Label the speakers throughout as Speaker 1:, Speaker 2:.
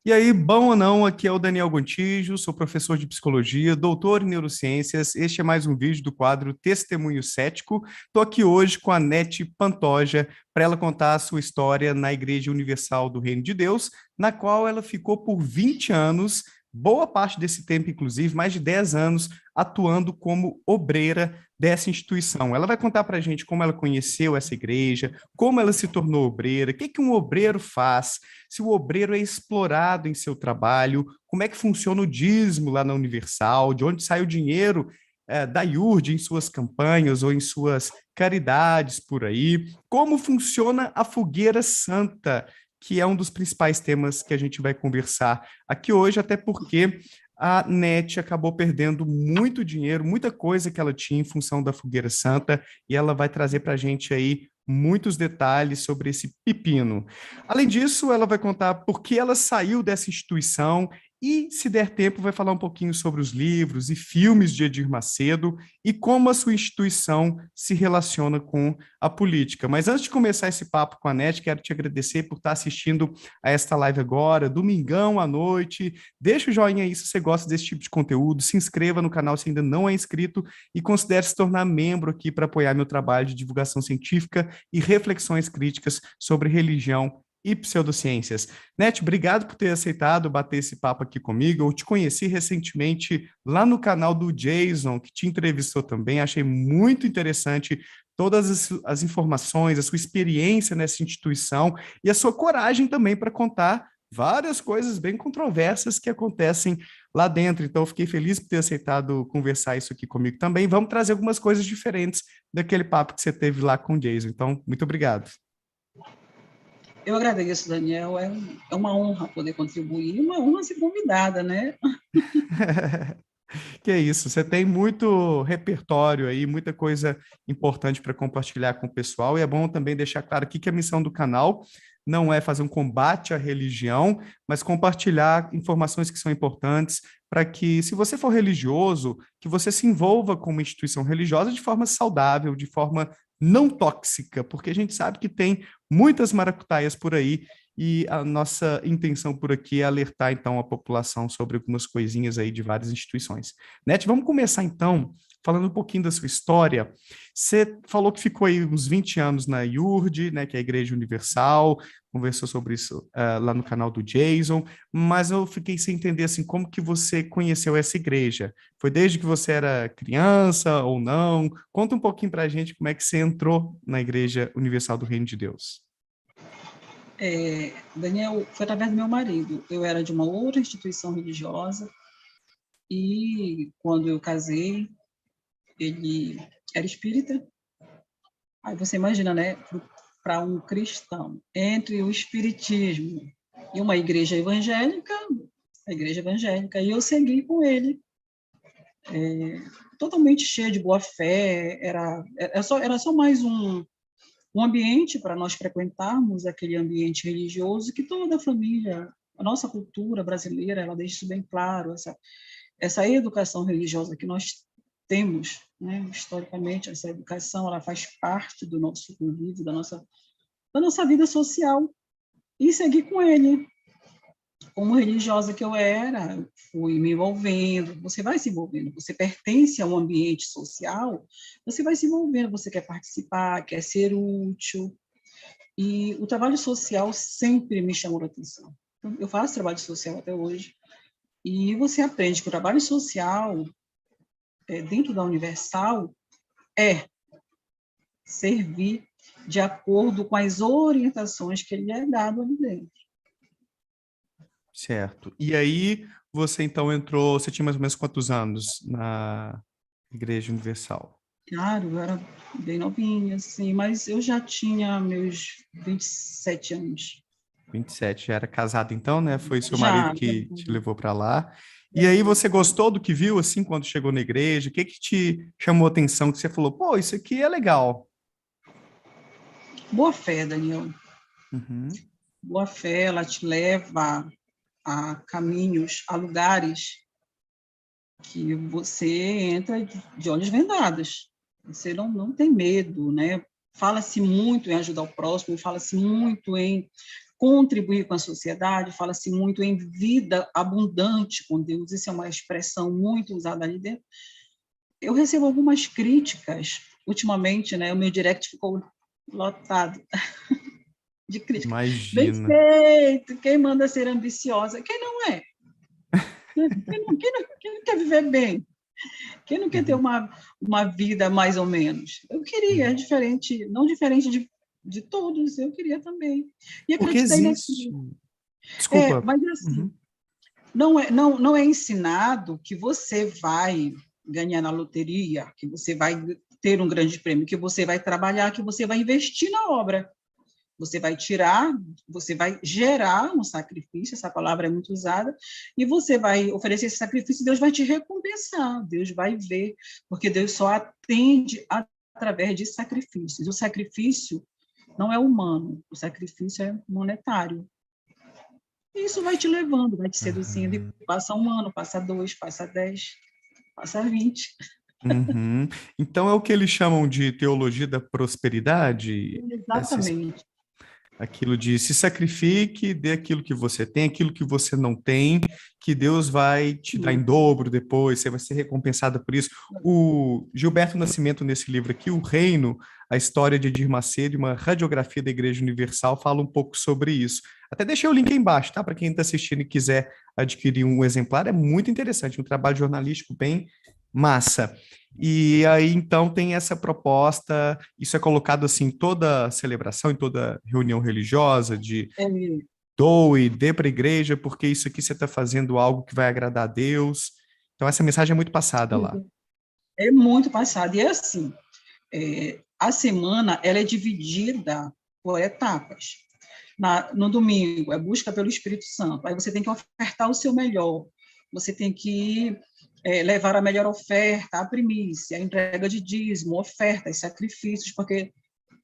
Speaker 1: E aí, bom ou não, aqui é o Daniel Gontijo, sou professor de psicologia, doutor em neurociências. Este é mais um vídeo do quadro Testemunho Cético. Estou aqui hoje com a Nete Pantoja para ela contar a sua história na Igreja Universal do Reino de Deus, na qual ela ficou por 20 anos, boa parte desse tempo, inclusive, mais de 10 anos, atuando como obreira dessa instituição. Ela vai contar para a gente como ela conheceu essa igreja, como ela se tornou obreira, o que que um obreiro faz, se o obreiro é explorado em seu trabalho, como é que funciona o dízimo lá na Universal, de onde sai o dinheiro da IURD em suas campanhas ou em suas caridades por aí, como funciona a fogueira santa, que é um dos principais temas que a gente vai conversar aqui hoje, até porque a NET acabou perdendo muito dinheiro, muita coisa que ela tinha em função da Fogueira Santa, e ela vai trazer para a gente aí muitos detalhes sobre esse pepino. Além disso, ela vai contar por que ela saiu dessa instituição e, se der tempo, vai falar um pouquinho sobre os livros e filmes de Edir Macedo e como a sua instituição se relaciona com a política. Mas antes de começar esse papo com a NET, quero te agradecer por estar assistindo a esta live agora, domingão à noite. Deixa o joinha aí se você gosta desse tipo de conteúdo, se inscreva no canal se ainda não é inscrito e considere se tornar membro aqui para apoiar meu trabalho de divulgação científica e reflexões críticas sobre religião e pseudociências. Net, obrigado por ter aceitado bater esse papo aqui comigo. Eu te conheci recentemente lá no canal do Jason, que te entrevistou também. Achei muito interessante todas as informações, a sua experiência nessa instituição e a sua coragem também para contar várias coisas bem controversas que acontecem lá dentro. Então, eu fiquei feliz por ter aceitado conversar isso aqui comigo também. Vamos trazer algumas coisas diferentes daquele papo que você teve lá com o Jason. Então, muito obrigado.
Speaker 2: Eu agradeço, Daniel. É uma honra poder contribuir, uma honra ser convidada, né?
Speaker 1: Que é isso, você tem muito repertório aí, muita coisa importante para compartilhar com o pessoal, e é bom também deixar claro aqui que a missão do canal não é fazer um combate à religião, mas compartilhar informações que são importantes para que, se você for religioso, que você se envolva com uma instituição religiosa de forma saudável, de forma não tóxica, porque a gente sabe que tem muitas maracutaias por aí e a nossa intenção por aqui é alertar, então, a população sobre algumas coisinhas aí de várias instituições. Net, vamos começar, então, falando um pouquinho da sua história. Você falou que ficou aí uns 20 anos na IURD, né, que é a Igreja Universal, conversou sobre isso lá no canal do Jason, mas eu fiquei sem entender, assim, como que você conheceu essa igreja? Foi desde que você era criança ou não? Conta um pouquinho para a gente como é que você entrou na Igreja Universal do Reino de Deus.
Speaker 2: Daniel, foi através do meu marido. Eu era de uma outra instituição religiosa e, quando eu casei, ele era espírita. Aí você imagina, né, para um cristão, entre o espiritismo e uma igreja evangélica, a igreja evangélica, e eu segui com ele, totalmente cheio de boa fé, era só mais um ambiente para nós frequentarmos, aquele ambiente religioso que toda a família, a nossa cultura brasileira, ela deixa isso bem claro, essa educação religiosa que nós temos, né, historicamente, essa educação, ela faz parte do nosso convívio, da nossa vida social, e seguir com ele. Como religiosa que eu era, fui me envolvendo, você vai se envolvendo, você pertence a um ambiente social, você vai se envolvendo, você quer participar, quer ser útil, e o trabalho social sempre me chamou a atenção. Então, eu faço trabalho social até hoje, e você aprende que o trabalho social, dentro da Universal, é servir de acordo com as orientações que ele é dado ali dentro.
Speaker 1: Certo. E aí, você então entrou, você tinha mais ou menos quantos anos na Igreja Universal?
Speaker 2: Claro, eu era bem novinha, assim, mas eu já tinha meus 27 anos.
Speaker 1: 27, já era casado então, né? Foi seu marido
Speaker 2: Já,
Speaker 1: que te levou para lá. E aí você gostou do que viu, assim, quando chegou na igreja? O que que te chamou a atenção, que você falou, pô, isso aqui é legal?
Speaker 2: boa fé, Daniel.
Speaker 1: Uhum,
Speaker 2: Boa fé, ela te leva a caminhos, a lugares que você entra de olhos vendados. Você não tem medo, né? Fala-se muito em ajudar o próximo, fala-se muito em contribuir com a sociedade, fala-se muito em vida abundante com Deus, isso é uma expressão muito usada ali dentro. Eu recebo algumas críticas, ultimamente, né, o meu direct ficou lotado de crítica. Bem
Speaker 1: Imagina.
Speaker 2: feito, quem manda ser ambiciosa? Quem não é? Quem não quer viver bem? Quem não quer ter
Speaker 1: Uhum.
Speaker 2: uma vida mais ou menos? Eu queria, é diferente, não diferente de todos, eu queria também. E
Speaker 1: Porque
Speaker 2: acreditei
Speaker 1: existe.
Speaker 2: naquilo.
Speaker 1: Desculpa.
Speaker 2: Mas assim,
Speaker 1: Uhum.
Speaker 2: não é ensinado que você vai ganhar na loteria, que você vai ter um grande prêmio, que você vai trabalhar, que você vai investir na obra. Você vai tirar, você vai gerar um sacrifício, essa palavra é muito usada, e você vai oferecer esse sacrifício, Deus vai te recompensar, Deus vai ver, porque Deus só atende através de sacrifícios. O sacrifício não é humano, o sacrifício é monetário. E isso vai te levando, vai te seduzindo, e
Speaker 1: Uhum.
Speaker 2: passa 1 ano, passa 2, passa 10, passa 20.
Speaker 1: Uhum. Então é o que eles chamam de teologia da prosperidade,
Speaker 2: Exatamente.
Speaker 1: aquilo de se sacrifique, dê aquilo que você tem, aquilo que você não tem, que Deus vai te dar em dobro depois, você vai ser recompensada por isso. O Gilberto Nascimento, nesse livro aqui, O Reino, a história de Edir Macedo, uma radiografia da Igreja Universal, fala um pouco sobre isso. Até deixei o link aí embaixo, tá? Para quem está assistindo e quiser adquirir um exemplar, é muito interessante, um trabalho jornalístico bem massa. E aí, então, tem essa proposta, isso é colocado assim em toda celebração, em toda reunião religiosa, de
Speaker 2: É,
Speaker 1: doe, dê para a igreja, porque isso aqui você está fazendo algo que vai agradar a Deus. Então, essa mensagem é muito passada lá.
Speaker 2: é muito passado. E é assim, a semana ela é dividida por etapas. No domingo, é busca pelo Espírito Santo. Aí você tem que ofertar o seu melhor. Você tem que levar a melhor oferta, a primícia, a entrega de dízimo, ofertas, sacrifícios, porque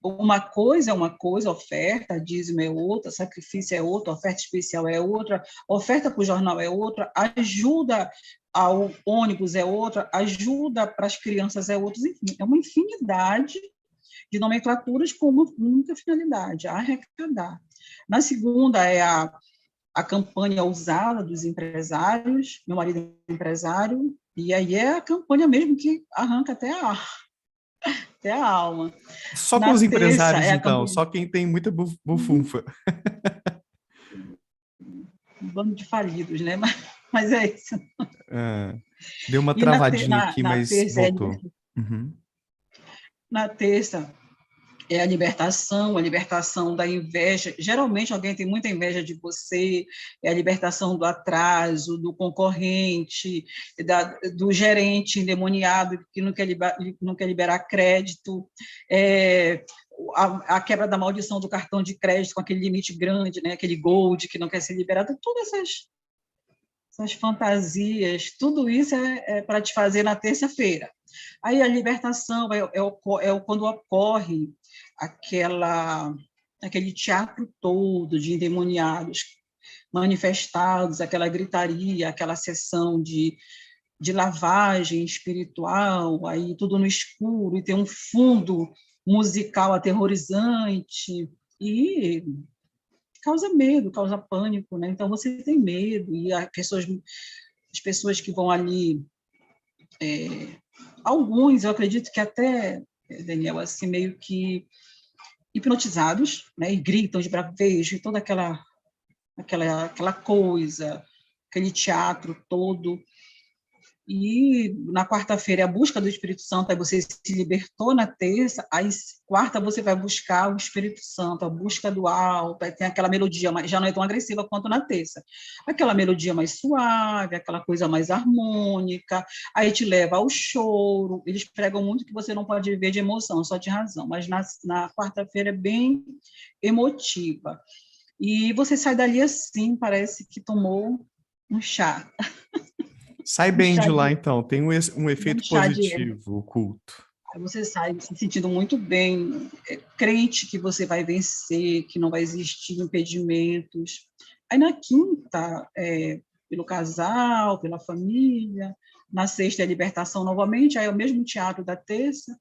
Speaker 2: uma coisa é uma coisa, oferta, dízimo é outra, sacrifício é outra, oferta especial é outra, oferta para o jornal é outra, ajuda ao ônibus é outra, ajuda para as crianças é outra, enfim, é uma infinidade de nomenclaturas com uma única finalidade, arrecadar. Na segunda é a campanha ousada dos empresários, meu marido é empresário, e aí é a campanha mesmo que arranca até a alma.
Speaker 1: Só com
Speaker 2: Na
Speaker 1: os
Speaker 2: terça
Speaker 1: empresários,
Speaker 2: é a
Speaker 1: então,
Speaker 2: campanha
Speaker 1: só quem tem muita bufunfa.
Speaker 2: um bando de falidos, né? Mas é isso.
Speaker 1: Ah, deu uma
Speaker 2: E
Speaker 1: travadinha aqui,
Speaker 2: na
Speaker 1: mas
Speaker 2: terça
Speaker 1: voltou. Uhum.
Speaker 2: na terça é a libertação da inveja. Geralmente alguém tem muita inveja de você, é a libertação do atraso, do concorrente, do gerente endemoniado que não quer liberar crédito, a quebra da maldição do cartão de crédito com aquele limite grande, né? Aquele gold que não quer ser liberado, todas essas fantasias, tudo isso é para te fazer na terça-feira. Aí a libertação quando ocorre aquele teatro todo de endemoniados manifestados, aquela gritaria, aquela sessão de lavagem espiritual, aí tudo no escuro, e tem um fundo musical aterrorizante, e causa medo, causa pânico, né? Então você tem medo, e as pessoas que vão ali, alguns, eu acredito que até, Daniel, assim, meio que hipnotizados, né? E gritam de bravejo, e toda aquela coisa, aquele teatro todo. E na quarta-feira é a busca do Espírito Santo, aí você se libertou na terça, aí quarta você vai buscar o Espírito Santo, a busca do alto, aí tem aquela melodia, mas já não é tão agressiva quanto na terça. Aquela melodia mais suave, aquela coisa mais harmônica, aí te leva ao choro. Eles pregam muito que você não pode viver de emoção, só de razão, mas na quarta-feira é bem emotiva. E você sai dali assim, parece que tomou um chá,
Speaker 1: Sai
Speaker 2: um
Speaker 1: bem
Speaker 2: chá
Speaker 1: de lá,
Speaker 2: de,
Speaker 1: então. Tem um
Speaker 2: um
Speaker 1: efeito
Speaker 2: chá de erva.
Speaker 1: positivo, o culto.
Speaker 2: Aí você sai se sentindo muito bem, crente que você vai vencer, que não vai existir impedimentos. Aí na quinta, pelo casal, pela família. Na sexta é a libertação novamente, aí é o mesmo teatro da terça.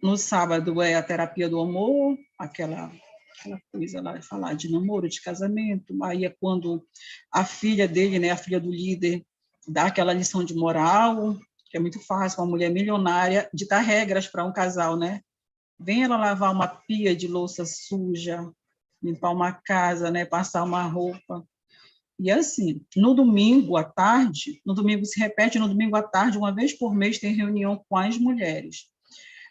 Speaker 2: No sábado é a terapia do amor, aquela aquela coisa lá, falar de namoro, de casamento. Aí é quando a filha dele, né, a filha do líder, dá aquela lição de moral, que é muito fácil, uma mulher milionária ditar regras para um casal, né? Vem ela lavar uma pia de louça suja, limpar uma casa, né, passar uma roupa. E assim, no domingo à tarde, no domingo se repete, no domingo à tarde, uma vez por mês, tem reunião com as mulheres,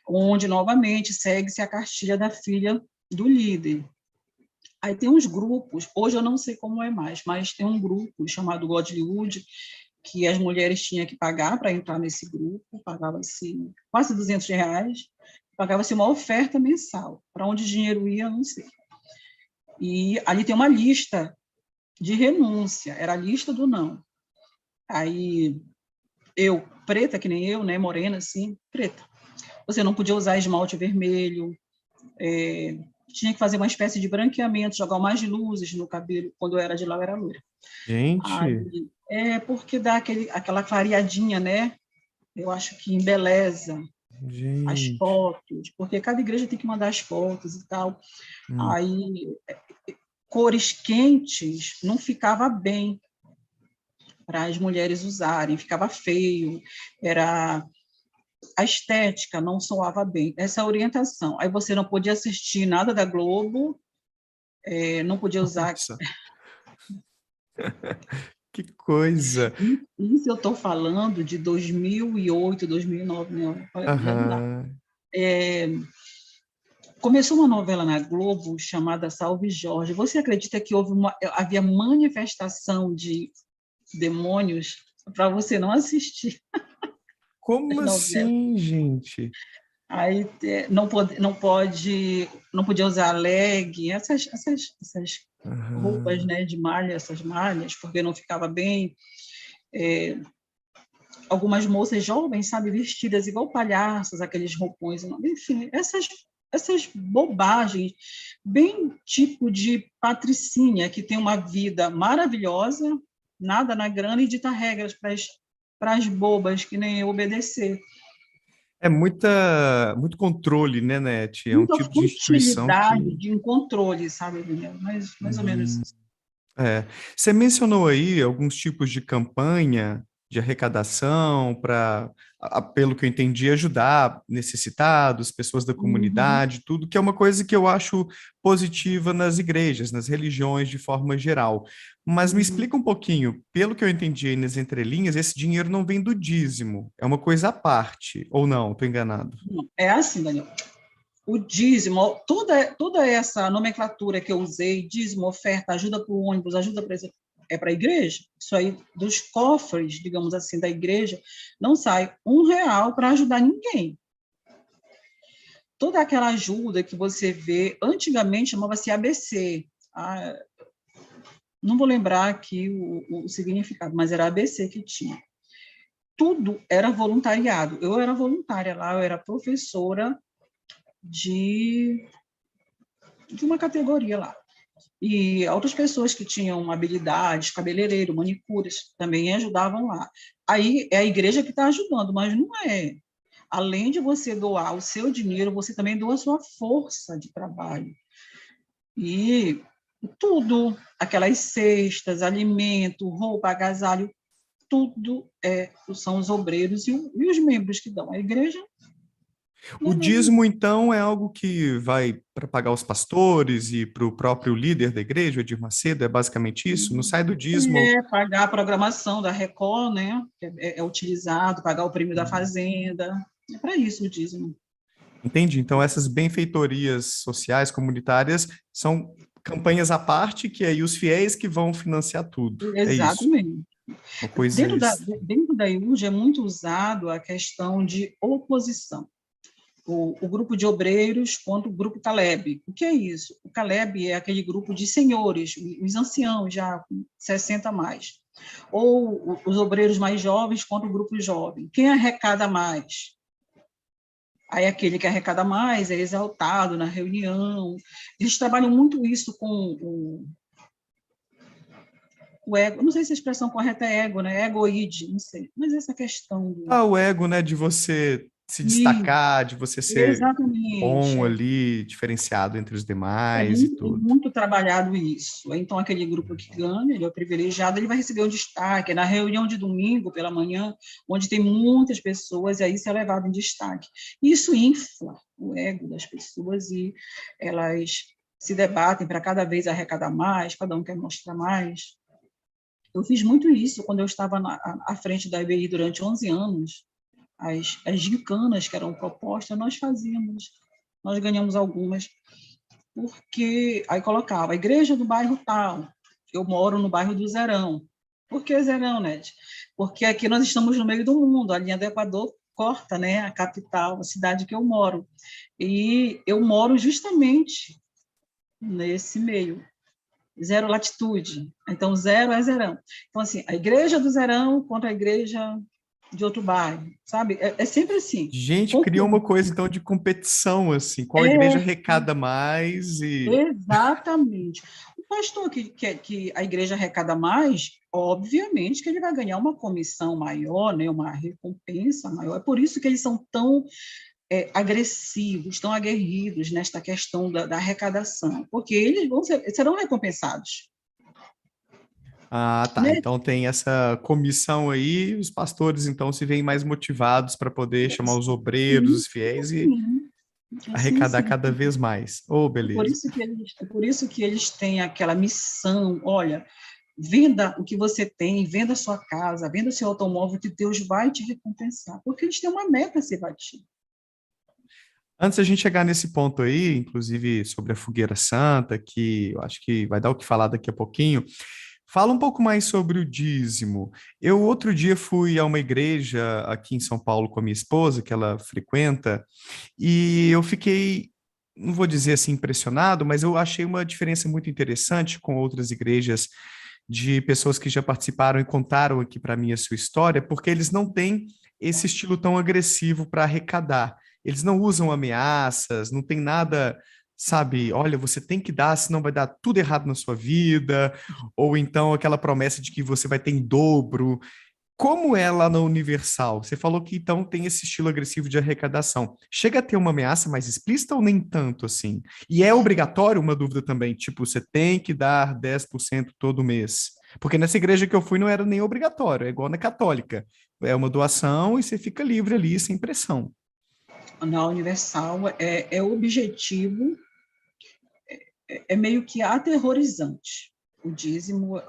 Speaker 2: onde novamente segue-se a cartilha da filha do líder. Aí tem uns grupos, hoje eu não sei como é mais, mas tem um grupo chamado Godlywood, que as mulheres tinham que pagar para entrar nesse grupo, pagava-se quase R$ 200, pagava-se uma oferta mensal. Para onde o dinheiro ia, não sei. E ali tem uma lista de renúncia, era a lista do não. Aí eu, preta que nem eu, né, morena assim, preta. Você não podia usar esmalte vermelho, tinha que fazer uma espécie de branqueamento, jogar mais luzes no cabelo, quando eu era de lá eu era loira.
Speaker 1: Gente,
Speaker 2: Aí, porque dá aquela clareadinha, né? Eu acho que embeleza as
Speaker 1: gente.
Speaker 2: fotos, porque cada igreja tem que mandar as fotos e tal.
Speaker 1: Hum.
Speaker 2: Aí, cores quentes não ficava bem para as mulheres usarem, ficava feio, era a estética não soava bem. Essa orientação. Aí você não podia assistir nada da Globo, não podia usar.
Speaker 1: Nossa, que coisa.
Speaker 2: Isso eu estou falando de 2008, 2009, né? Já não dá.
Speaker 1: Aham.
Speaker 2: Começou uma novela na Globo chamada Salve Jorge. Você acredita que havia manifestação de demônios para você não assistir
Speaker 1: Como
Speaker 2: as novelas?
Speaker 1: assim, gente?
Speaker 2: Aí não podia usar leg, essas roupas,
Speaker 1: Aham.
Speaker 2: né, de malha, essas malhas, porque não ficava bem. Algumas moças jovens, sabe, vestidas igual palhaços, aqueles roupões, enfim, essas bobagens, bem tipo de patricinha, que tem uma vida maravilhosa, nada na grana, e dita regras para as bobas, que nem eu obedecer.
Speaker 1: É muito controle, né, Net? É um
Speaker 2: Muita
Speaker 1: tipo de instituição
Speaker 2: futilidade
Speaker 1: que.
Speaker 2: de controle, sabe, Daniel? Mais ou menos
Speaker 1: Uhum.
Speaker 2: isso.
Speaker 1: É. Você mencionou aí alguns tipos de campanha de arrecadação para, pelo que eu entendi, ajudar necessitados, pessoas da
Speaker 2: Uhum.
Speaker 1: comunidade, tudo, que é uma coisa que eu acho positiva nas igrejas, nas religiões de forma geral. Mas me
Speaker 2: Uhum.
Speaker 1: explica um pouquinho, pelo que eu entendi aí nas entrelinhas, esse dinheiro não vem do dízimo, é uma coisa à parte, ou não? Estou enganado.
Speaker 2: Não, é assim, Daniel. O dízimo, toda essa nomenclatura que eu usei, dízimo, oferta, ajuda para o ônibus, ajuda para a igreja, isso aí dos cofres, digamos assim, da igreja, não sai R$ 1 para ajudar ninguém. Toda aquela ajuda que você vê, antigamente chamava-se ABC, não vou lembrar aqui o significado, mas era ABC que tinha. Tudo era voluntariado. Eu era voluntária lá, eu era professora de, de uma categoria lá. E outras pessoas que tinham habilidades, cabeleireiro, manicures, também ajudavam lá. Aí é a igreja que está ajudando, mas não é. Além de você doar o seu dinheiro, você também doa a sua força de trabalho. E tudo, aquelas cestas, alimento, roupa, agasalho, tudo são os obreiros e os membros que dão. A igreja não
Speaker 1: O
Speaker 2: é nada.
Speaker 1: dízimo, então, é algo que vai para pagar os pastores e para o próprio líder da igreja, o Edir Macedo, é basicamente isso? Não sai do dízimo.
Speaker 2: Pagar a programação da Record, né? Que é utilizado, pagar o prêmio da Fazenda. É para isso o dízimo.
Speaker 1: Entende? Então, essas benfeitorias sociais, comunitárias, são campanhas à parte, que aí os fiéis que vão financiar tudo. É isso.
Speaker 2: Exatamente.
Speaker 1: Uma coisa
Speaker 2: Dentro da IUJ é muito usado a questão de oposição. O grupo de obreiros contra o grupo Caleb. O que é isso? O Caleb é aquele grupo de senhores, os anciãos já com 60 a mais. Ou os obreiros mais jovens contra o grupo jovem. Quem arrecada mais? Aí aquele que arrecada mais é exaltado na reunião. Eles trabalham muito isso com o ego. Não sei se a expressão correta é ego, né? Egoide, não sei. Mas essa questão do...
Speaker 1: O ego, né, de você se
Speaker 2: E,
Speaker 1: destacar, de você ser bom
Speaker 2: exatamente.
Speaker 1: ali, diferenciado entre os
Speaker 2: É
Speaker 1: demais e
Speaker 2: muito,
Speaker 1: tudo.
Speaker 2: muito trabalhado isso. Então, aquele grupo que ganha, ele é o privilegiado, ele vai receber um destaque. É na reunião de domingo, pela manhã, onde tem muitas pessoas, e aí isso é levado em destaque. Isso infla o ego das pessoas e elas se debatem para cada vez arrecadar mais, cada um quer mostrar mais. Eu fiz muito isso quando eu estava à frente da IBI durante 11 anos. As gincanas que eram propostas, nós fazíamos. Nós ganhamos algumas porque aí colocava a igreja do bairro tal, eu moro no bairro do Zerão. Por que Zerão, Ned? Porque aqui nós estamos no meio do mundo, a linha do Equador corta, né, a capital, a cidade que eu moro. E eu moro justamente nesse meio, zero latitude. Então, zero é Zerão. Então, assim, a igreja do Zerão contra a igreja de outro bairro, sabe? É sempre assim.
Speaker 1: Gente, criou uma coisa então de competição, assim, qual igreja
Speaker 2: É,
Speaker 1: arrecada mais e.
Speaker 2: exatamente. O pastor que a igreja arrecada mais, obviamente que ele vai ganhar uma comissão maior, né, uma recompensa maior. É por isso que eles são tão agressivos, tão aguerridos nesta questão da arrecadação, porque eles serão recompensados.
Speaker 1: Ah, tá.
Speaker 2: Né?
Speaker 1: Então tem essa comissão aí, os pastores então se veem mais motivados para poder chamar os obreiros,
Speaker 2: Sim,
Speaker 1: os fiéis e
Speaker 2: sim, sim,
Speaker 1: arrecadar
Speaker 2: sim.
Speaker 1: cada vez mais. Oh, beleza.
Speaker 2: É por isso que eles têm aquela missão, olha, venda o que você tem, venda a sua casa, venda o seu automóvel, que Deus vai te recompensar, porque eles têm uma meta a ser batida.
Speaker 1: Antes da gente chegar nesse ponto aí, inclusive sobre a fogueira santa, que eu acho que vai dar o que falar daqui a pouquinho, fala um pouco mais sobre o dízimo. Eu outro dia fui a uma igreja aqui em São Paulo com a minha esposa, que ela frequenta, e eu fiquei, não vou dizer assim impressionado, mas eu achei uma diferença muito interessante com outras igrejas de pessoas que já participaram e contaram aqui para mim a sua história, porque eles não têm esse estilo tão agressivo para arrecadar. Eles não usam ameaças, não tem nada, sabe? Olha, você tem que dar, senão vai dar tudo errado na sua vida, ou então aquela promessa de que você vai ter em dobro. Como é lá na Universal? Você falou que então tem esse estilo agressivo de arrecadação. Chega a ter uma ameaça mais explícita ou nem tanto assim? E é obrigatório, uma dúvida também, tipo, você tem que dar 10% todo mês. Porque nessa igreja que eu fui não era nem obrigatório, é igual na católica. É uma doação e você fica livre ali, sem pressão.
Speaker 2: Na Universal, é objetivo, é meio que aterrorizante. O dízimo,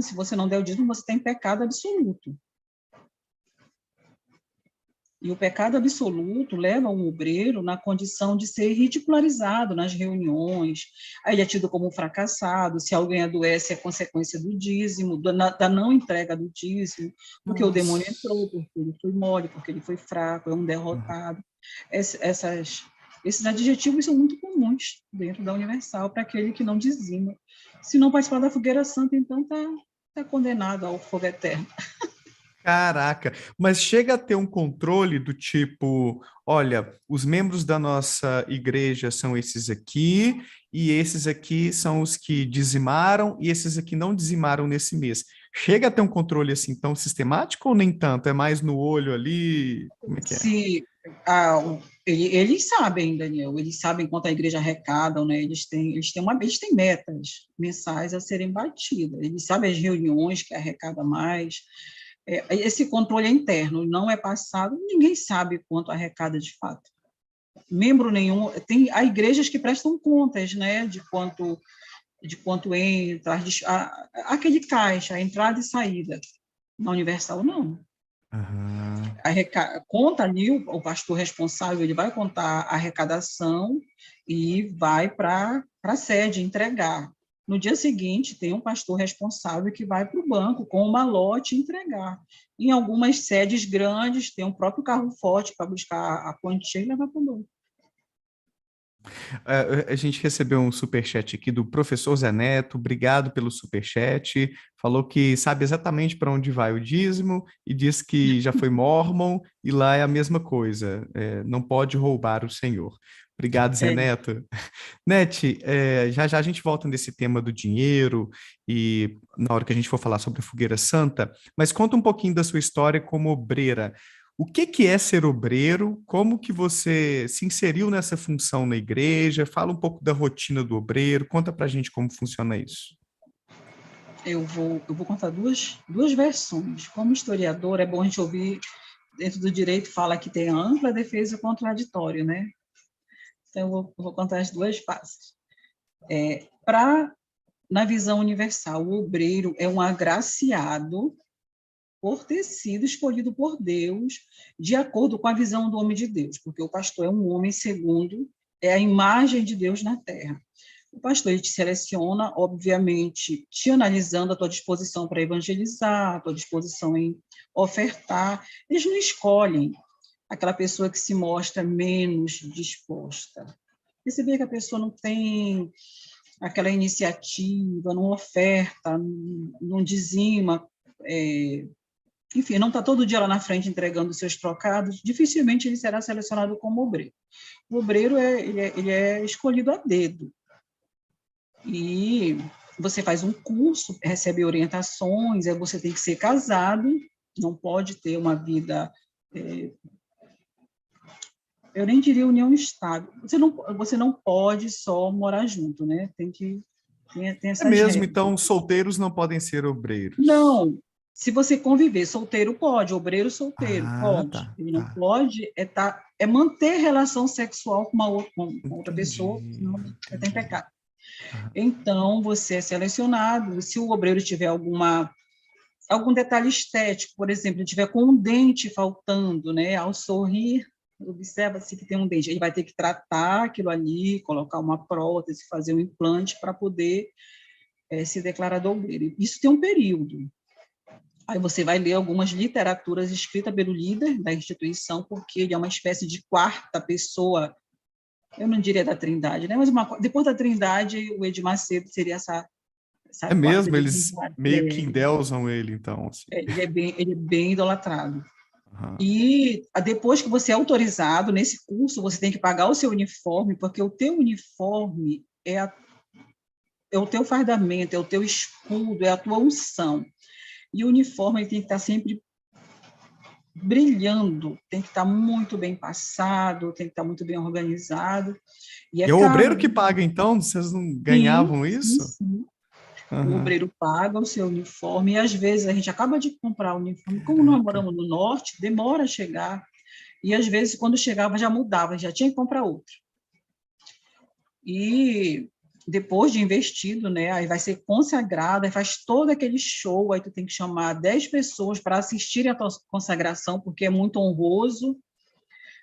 Speaker 2: se você não der o dízimo, você tem pecado absoluto. E o pecado absoluto leva um obreiro na condição de ser ridicularizado nas reuniões, aí ele é tido como um fracassado, se alguém adoece é consequência do dízimo, da não entrega do dízimo, porque o demônio
Speaker 1: Nossa.
Speaker 2: entrou, porque ele foi mole, porque ele foi fraco, é um derrotado. Esses adjetivos são muito comuns dentro da Universal para aquele que não dizima. Se não participar da fogueira santa, então está condenado ao fogo eterno.
Speaker 1: Caraca, mas chega a ter um controle do tipo, olha, os membros da nossa igreja são esses aqui, e esses aqui são os que dizimaram, e esses aqui não dizimaram nesse mês. Chega a ter um controle assim tão sistemático ou nem tanto? É mais no olho ali? Como é que é?
Speaker 2: Se eles sabem, Daniel, eles sabem quanto a igreja arrecadam, né? Eles têm metas mensais a serem batidas. Eles sabem as reuniões que arrecada mais. Esse controle é interno, não é passado. Ninguém sabe quanto arrecada de fato. Membro nenhum. Há igrejas que prestam contas, né? De quanto entra, aquele caixa, a entrada e saída. Na Universal, não.
Speaker 1: Aham.
Speaker 2: Conta ali o pastor responsável, ele vai contar a arrecadação e vai para a sede entregar. No dia seguinte, tem um pastor responsável que vai para o banco com uma lote entregar. Em algumas sedes grandes, tem um próprio carro forte para buscar a quantia e levar para o banco.
Speaker 1: A gente recebeu um superchat aqui do professor Zé Neto, obrigado pelo superchat. Falou que sabe exatamente para onde vai o dízimo e diz que já foi mórmon e lá é a mesma coisa, não pode roubar o Senhor. Obrigado, Zé
Speaker 2: É,
Speaker 1: Neto. Nete, já já a gente volta nesse tema do dinheiro e na hora que a gente for falar sobre a Fogueira Santa, mas conta um pouquinho da sua história como obreira. O que que é ser obreiro? Como que você se inseriu nessa função na igreja? Fala um pouco da rotina do obreiro, conta pra gente como funciona isso.
Speaker 2: Eu vou contar duas versões. Como historiador, é bom a gente ouvir, dentro do direito, fala que tem a ampla defesa e o contraditório, né? Então, eu vou contar as duas faces. Na visão universal, o obreiro é um agraciado por ter sido escolhido por Deus de acordo com a visão do homem de Deus, porque o pastor é um homem segundo, é a imagem de Deus na terra. O pastor ele te seleciona, obviamente, te analisando a tua disposição para evangelizar, a tua disposição em ofertar. Eles não escolhem aquela pessoa que se mostra menos disposta. Perceber que a pessoa não tem aquela iniciativa, não oferta, não dizima, enfim, não está todo dia lá na frente entregando seus trocados, dificilmente ele será selecionado como obreiro. O obreiro ele é escolhido a dedo. E você faz um curso, recebe orientações, aí você tem que ser casado, não pode ter uma vida, eu nem diria união estável. Você não pode só morar junto, né? Tem
Speaker 1: É
Speaker 2: essas
Speaker 1: mesmo,
Speaker 2: regras.
Speaker 1: então solteiros não podem ser obreiros.
Speaker 2: Não, se você conviver solteiro, pode, obreiro solteiro,
Speaker 1: Ah,
Speaker 2: pode.
Speaker 1: tá,
Speaker 2: Ele não
Speaker 1: tá.
Speaker 2: pode manter relação sexual com outra pessoa,
Speaker 1: Entendi,
Speaker 2: senão você tem
Speaker 1: entendi.
Speaker 2: pecado.
Speaker 1: Ah,
Speaker 2: Então, você é selecionado, se o obreiro tiver algum detalhe estético, por exemplo, ele tiver com um dente faltando, né, ao sorrir, observa-se que tem um dente, ele vai ter que tratar aquilo ali, colocar uma prótese, fazer um implante para poder se declarar obreiro. Isso tem um período. Aí você vai ler algumas literaturas escritas pelo líder da instituição, porque ele é uma espécie de quarta pessoa, eu não diria da Trindade, né? Mas depois da Trindade, o Edir Macedo seria essa
Speaker 1: é
Speaker 2: quarta
Speaker 1: mesmo, eles
Speaker 2: divindade.
Speaker 1: meio que endeusam ele, então, assim.
Speaker 2: Ele é bem idolatrado.
Speaker 1: Aham.
Speaker 2: E depois que você é autorizado nesse curso, você tem que pagar o seu uniforme, porque o teu uniforme é o teu fardamento, é o teu escudo, é a tua unção. E o uniforme tem que estar sempre brilhando, tem que estar muito bem passado, tem que estar muito bem organizado, e é
Speaker 1: E é o obreiro
Speaker 2: caro.
Speaker 1: que paga, então? Vocês não
Speaker 2: Sim,
Speaker 1: ganhavam
Speaker 2: sim,
Speaker 1: isso?
Speaker 2: sim. O
Speaker 1: Aham.
Speaker 2: obreiro paga o seu uniforme, e às vezes a gente acaba de comprar o uniforme, como nós
Speaker 1: Caraca.
Speaker 2: moramos no norte, demora a chegar, e às vezes quando chegava já mudava, já tinha que comprar outro. E depois de investido, né, aí vai ser consagrado, aí faz todo aquele show, aí tu tem que chamar 10 pessoas para assistirem a tua consagração, porque é muito honroso,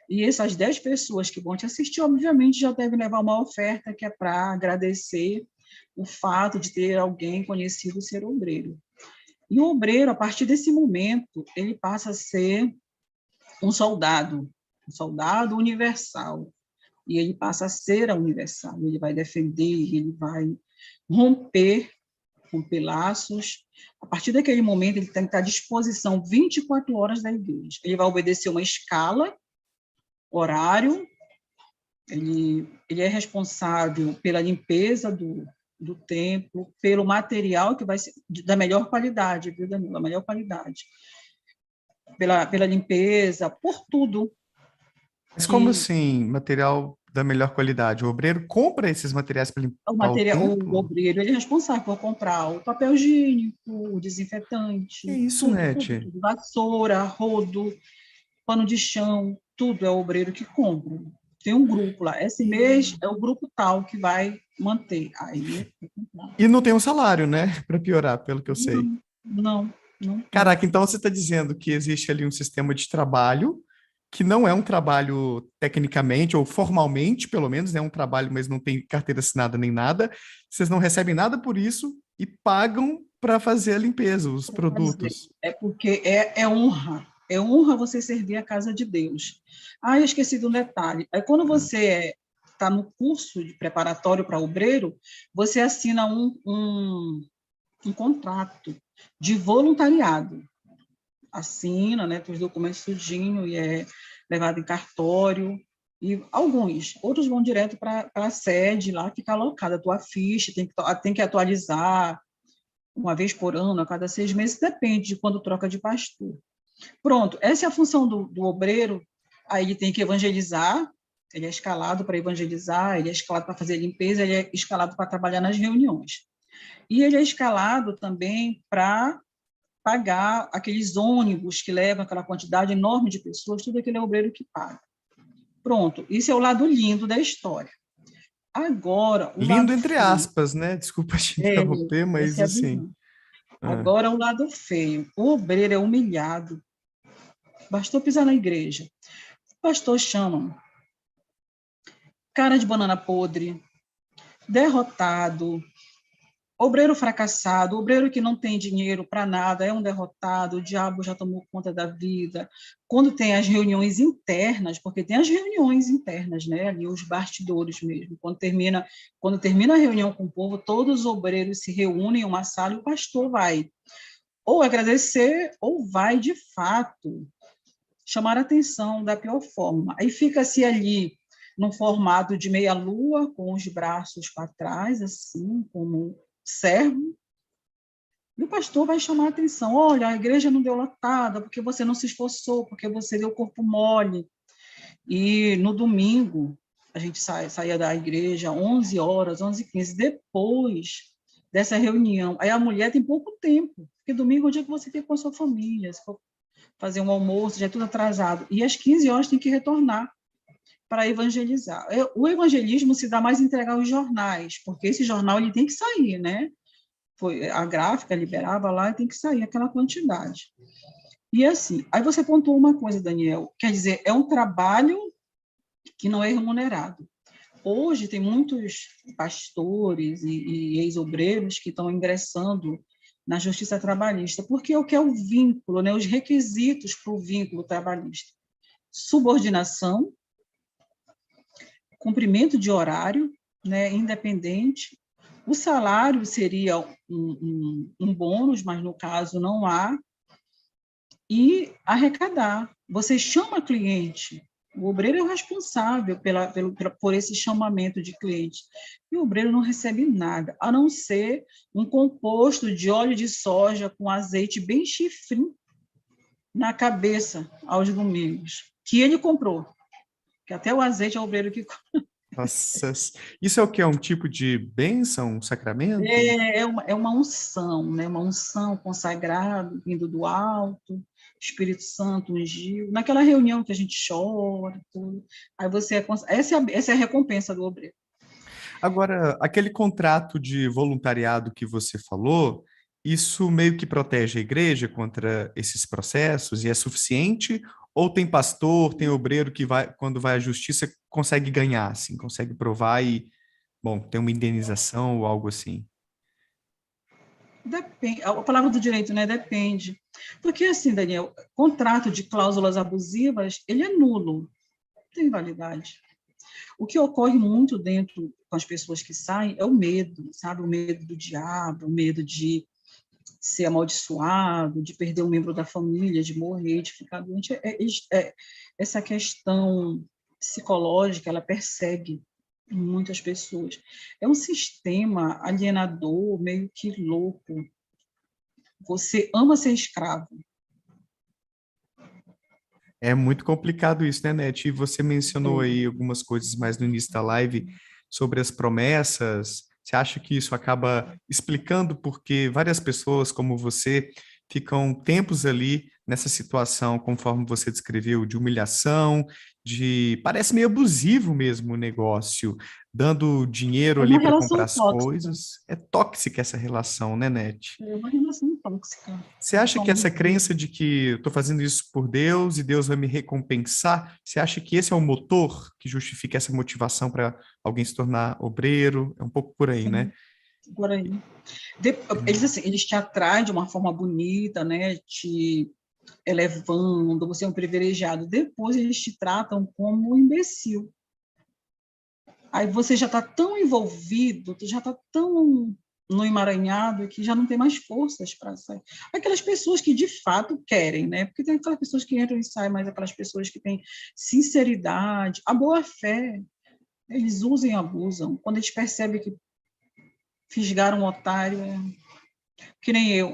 Speaker 2: e essas 10 pessoas que vão te assistir, obviamente, já devem levar uma oferta que é para agradecer o fato de ter alguém conhecido ser obreiro. E o obreiro, a partir desse momento, ele passa a ser um soldado universal. E ele passa a ser a universal. Ele vai defender, ele vai romper laços. A partir daquele momento, ele tem que estar à disposição 24 horas da igreja. Ele vai obedecer uma escala, horário, ele é responsável pela limpeza do templo, pelo material que vai ser da melhor qualidade, viu, Danilo? Da melhor qualidade. Pela limpeza, por tudo.
Speaker 1: Mas como
Speaker 2: Que
Speaker 1: assim, material da melhor qualidade? O obreiro compra esses materiais para limpar o
Speaker 2: o
Speaker 1: templo?
Speaker 2: obreiro ele é responsável por comprar o papel higiênico, o
Speaker 1: Que
Speaker 2: desinfetante,
Speaker 1: isso,
Speaker 2: tudo, tudo,
Speaker 1: Nete?
Speaker 2: tudo. Vassoura, rodo, pano de chão, tudo é o obreiro que compra. Tem um grupo lá. Esse mês é o grupo tal que vai manter. Aí é comprar.
Speaker 1: E não tem um salário, né? Para piorar, pelo que eu sei.
Speaker 2: Não, não, não tem.
Speaker 1: Caraca, então você está dizendo que existe ali um sistema de trabalho que não é um trabalho tecnicamente ou formalmente, pelo menos, é um trabalho, mas não tem carteira assinada nem nada. Vocês não recebem nada por isso e pagam para fazer a limpeza, os
Speaker 2: Fazer.
Speaker 1: produtos.
Speaker 2: É porque é honra. É honra você servir a casa de Deus. Ah, eu esqueci de um detalhe. Aí, quando você está no curso de preparatório para obreiro, você assina um contrato de voluntariado. Assina, né, os documentos tudinho e é levado em cartório. E outros vão direto para a sede, lá fica alocada a tua ficha, tem que atualizar uma vez por ano, a cada 6 meses, depende de quando troca de pastor. Pronto, essa é a função do obreiro. Aí ele tem que evangelizar, ele é escalado para evangelizar, ele é escalado para fazer limpeza, ele é escalado para trabalhar nas reuniões. E ele é escalado também para pagar aqueles ônibus que levam aquela quantidade enorme de pessoas, tudo aquele é obreiro que paga. Pronto, isso é o lado lindo da história. Agora, o
Speaker 1: Lindo
Speaker 2: lado
Speaker 1: entre
Speaker 2: feio.
Speaker 1: aspas, né? Desculpa te
Speaker 2: É,
Speaker 1: interromper, mas
Speaker 2: essa é a
Speaker 1: assim.
Speaker 2: visão.
Speaker 1: Ah,
Speaker 2: Agora, o lado feio. O obreiro é humilhado. Bastou pisar na igreja. O pastor chama cara de banana podre, derrotado, obreiro fracassado, obreiro que não tem dinheiro para nada, é um derrotado, o diabo já tomou conta da vida. Quando tem as reuniões internas, porque tem as reuniões internas, né, ali os bastidores mesmo. Quando termina a reunião com o povo, todos os obreiros se reúnem em uma sala e o pastor vai ou agradecer ou vai de fato chamar a atenção da pior forma. Aí fica-se ali num formato de meia-lua, com os braços para trás, assim, como servo, e o pastor vai chamar a atenção. Olha, a igreja não deu lotada, porque você não se esforçou, porque você deu corpo mole. E no domingo, a gente saía da igreja 11 horas, 11h15, depois dessa reunião. Aí a mulher tem pouco tempo, porque domingo é o dia que você tem com a sua família, se for fazer um almoço, já é tudo atrasado. E às 15 horas tem que retornar para evangelizar. O evangelismo se dá mais entregar os jornais, porque esse jornal ele tem que sair, né? A gráfica liberava lá e tem que sair aquela quantidade. E assim, aí você pontuou uma coisa, Daniel, quer dizer, é um trabalho que não é remunerado. Hoje tem muitos pastores e ex-obreiros que estão ingressando na justiça trabalhista, porque o que é o vínculo, né? Os requisitos para o vínculo trabalhista? Subordinação, cumprimento de horário, né, independente. O salário seria um bônus, mas no caso não há. E arrecadar. Você chama cliente. O obreiro é o responsável por esse chamamento de cliente. E o obreiro não recebe nada, a não ser um composto de óleo de soja com azeite bem chifrinho na cabeça aos domingos, que ele comprou. Que até o azeite é o obreiro que
Speaker 1: nossa, isso é o que? É um tipo de bênção, um sacramento?
Speaker 2: é uma unção, né? Uma unção consagrada, vindo do alto, Espírito Santo ungiu. Naquela reunião que a gente chora, tudo. Aí essa é a recompensa do obreiro.
Speaker 1: Agora, aquele contrato de voluntariado que você falou, isso meio que protege a igreja contra esses processos e é suficiente? Ou tem pastor, tem obreiro que vai, quando vai à justiça, consegue ganhar, assim, consegue provar e, bom, tem uma indenização ou algo assim?
Speaker 2: Depende, a palavra do direito, né? Depende. Porque, assim, Daniel, contrato de cláusulas abusivas, ele é nulo, não tem validade. O que ocorre muito dentro com as pessoas que saem é o medo, sabe? O medo do diabo, o medo de ser amaldiçoado, de perder um membro da família, de morrer, de ficar doente. Essa questão psicológica, ela persegue muitas pessoas. É um sistema alienador, meio que louco. Você ama ser escravo.
Speaker 1: É muito complicado isso, né, Net? E você mencionou
Speaker 2: É.
Speaker 1: aí algumas coisas mais no início da live sobre as promessas. Você acha que isso acaba explicando porque várias pessoas como você ficam tempos ali nessa situação, conforme você descreveu, de humilhação, de parece meio abusivo mesmo o negócio, dando dinheiro
Speaker 2: É
Speaker 1: ali
Speaker 2: uma
Speaker 1: para comprar
Speaker 2: relação
Speaker 1: as
Speaker 2: tóxica.
Speaker 1: coisas. É tóxica essa relação, né, Net?
Speaker 2: É uma relação tóxica.
Speaker 1: Você
Speaker 2: De
Speaker 1: acha que
Speaker 2: forma
Speaker 1: essa
Speaker 2: abusiva.
Speaker 1: crença de que eu estou fazendo isso por Deus e Deus vai me recompensar, você acha que esse é o motor que justifica essa motivação para alguém se tornar obreiro? É um pouco por aí, né?
Speaker 2: Sim, por aí. Eles, assim, eles te atraem de uma forma bonita, né? Te elevando, você é um privilegiado. Depois eles te tratam como um imbecil. Aí você já está tão envolvido, tu já está tão no emaranhado que já não tem mais forças para sair. Aquelas pessoas que de fato querem, né? Porque tem aquelas pessoas que entram e saem, mas aquelas pessoas que têm sinceridade, a boa fé, eles usam e abusam. Quando eles percebem que fisgaram um otário, que nem eu.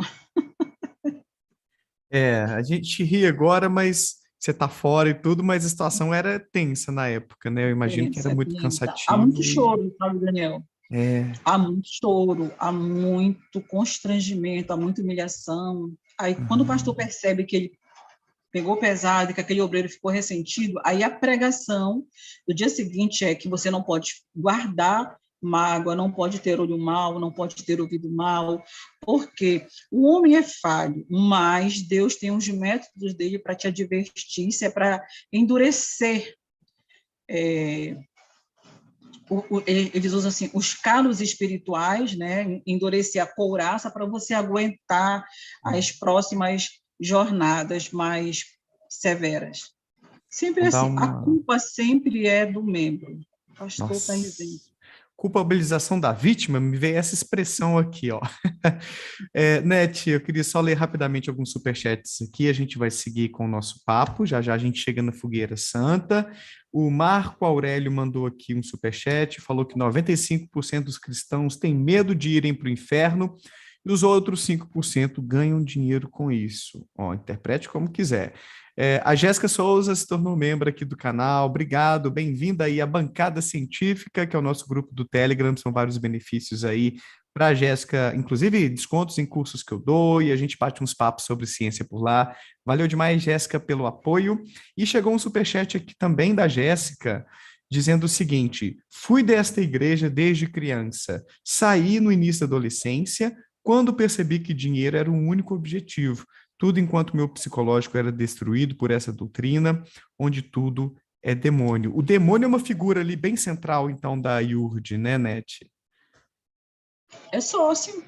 Speaker 1: A gente ri agora, mas você tá fora e tudo, mas a situação era tensa na época, né? Eu imagino que era
Speaker 2: Pensa,
Speaker 1: muito
Speaker 2: pensa. Há muito
Speaker 1: cansativo e
Speaker 2: choro, sabe, Daniel?
Speaker 1: é,
Speaker 2: Há muito choro, há muito constrangimento, há muita humilhação. Aí, quando o pastor
Speaker 1: aham,
Speaker 2: percebe que ele pegou pesado, que aquele obreiro ficou ressentido, aí a pregação do dia seguinte é que você não pode guardar mágoa, não pode ter olho mau, não pode ter ouvido mal, porque o homem é falho, mas Deus tem os métodos dele para te advertir, isso é para endurecer. Eles usam assim os calos espirituais, né, endurecer a couraça para você aguentar as próximas jornadas mais severas. Sempre
Speaker 1: vou dar
Speaker 2: assim, a
Speaker 1: uma.
Speaker 2: culpa sempre é do membro. O pastor está isento.
Speaker 1: Nossa. Culpabilização da vítima, me veio essa expressão aqui, ó. Net, eu queria só ler rapidamente alguns superchats aqui, a gente vai seguir com o nosso papo, já já a gente chega na Fogueira Santa. O Marco Aurélio mandou aqui um superchat, falou que 95% dos cristãos têm medo de irem para o inferno e os outros 5% ganham dinheiro com isso. Ó, interprete como quiser. A Jéssica Souza se tornou membro aqui do canal. Obrigado, bem-vinda aí à Bancada Científica, que é o nosso grupo do Telegram. São vários benefícios aí para a Jéssica, inclusive descontos em cursos que eu dou, e a gente bate uns papos sobre ciência por lá. Valeu demais, Jéssica, pelo apoio. E chegou um superchat aqui também da Jéssica, dizendo o seguinte: fui desta igreja desde criança, saí no início da adolescência, quando percebi que dinheiro era o único objetivo. Tudo enquanto meu psicológico era destruído por essa doutrina, onde tudo é demônio. O demônio é uma figura ali bem central, então, da IURD, né, Net?
Speaker 2: É sócio,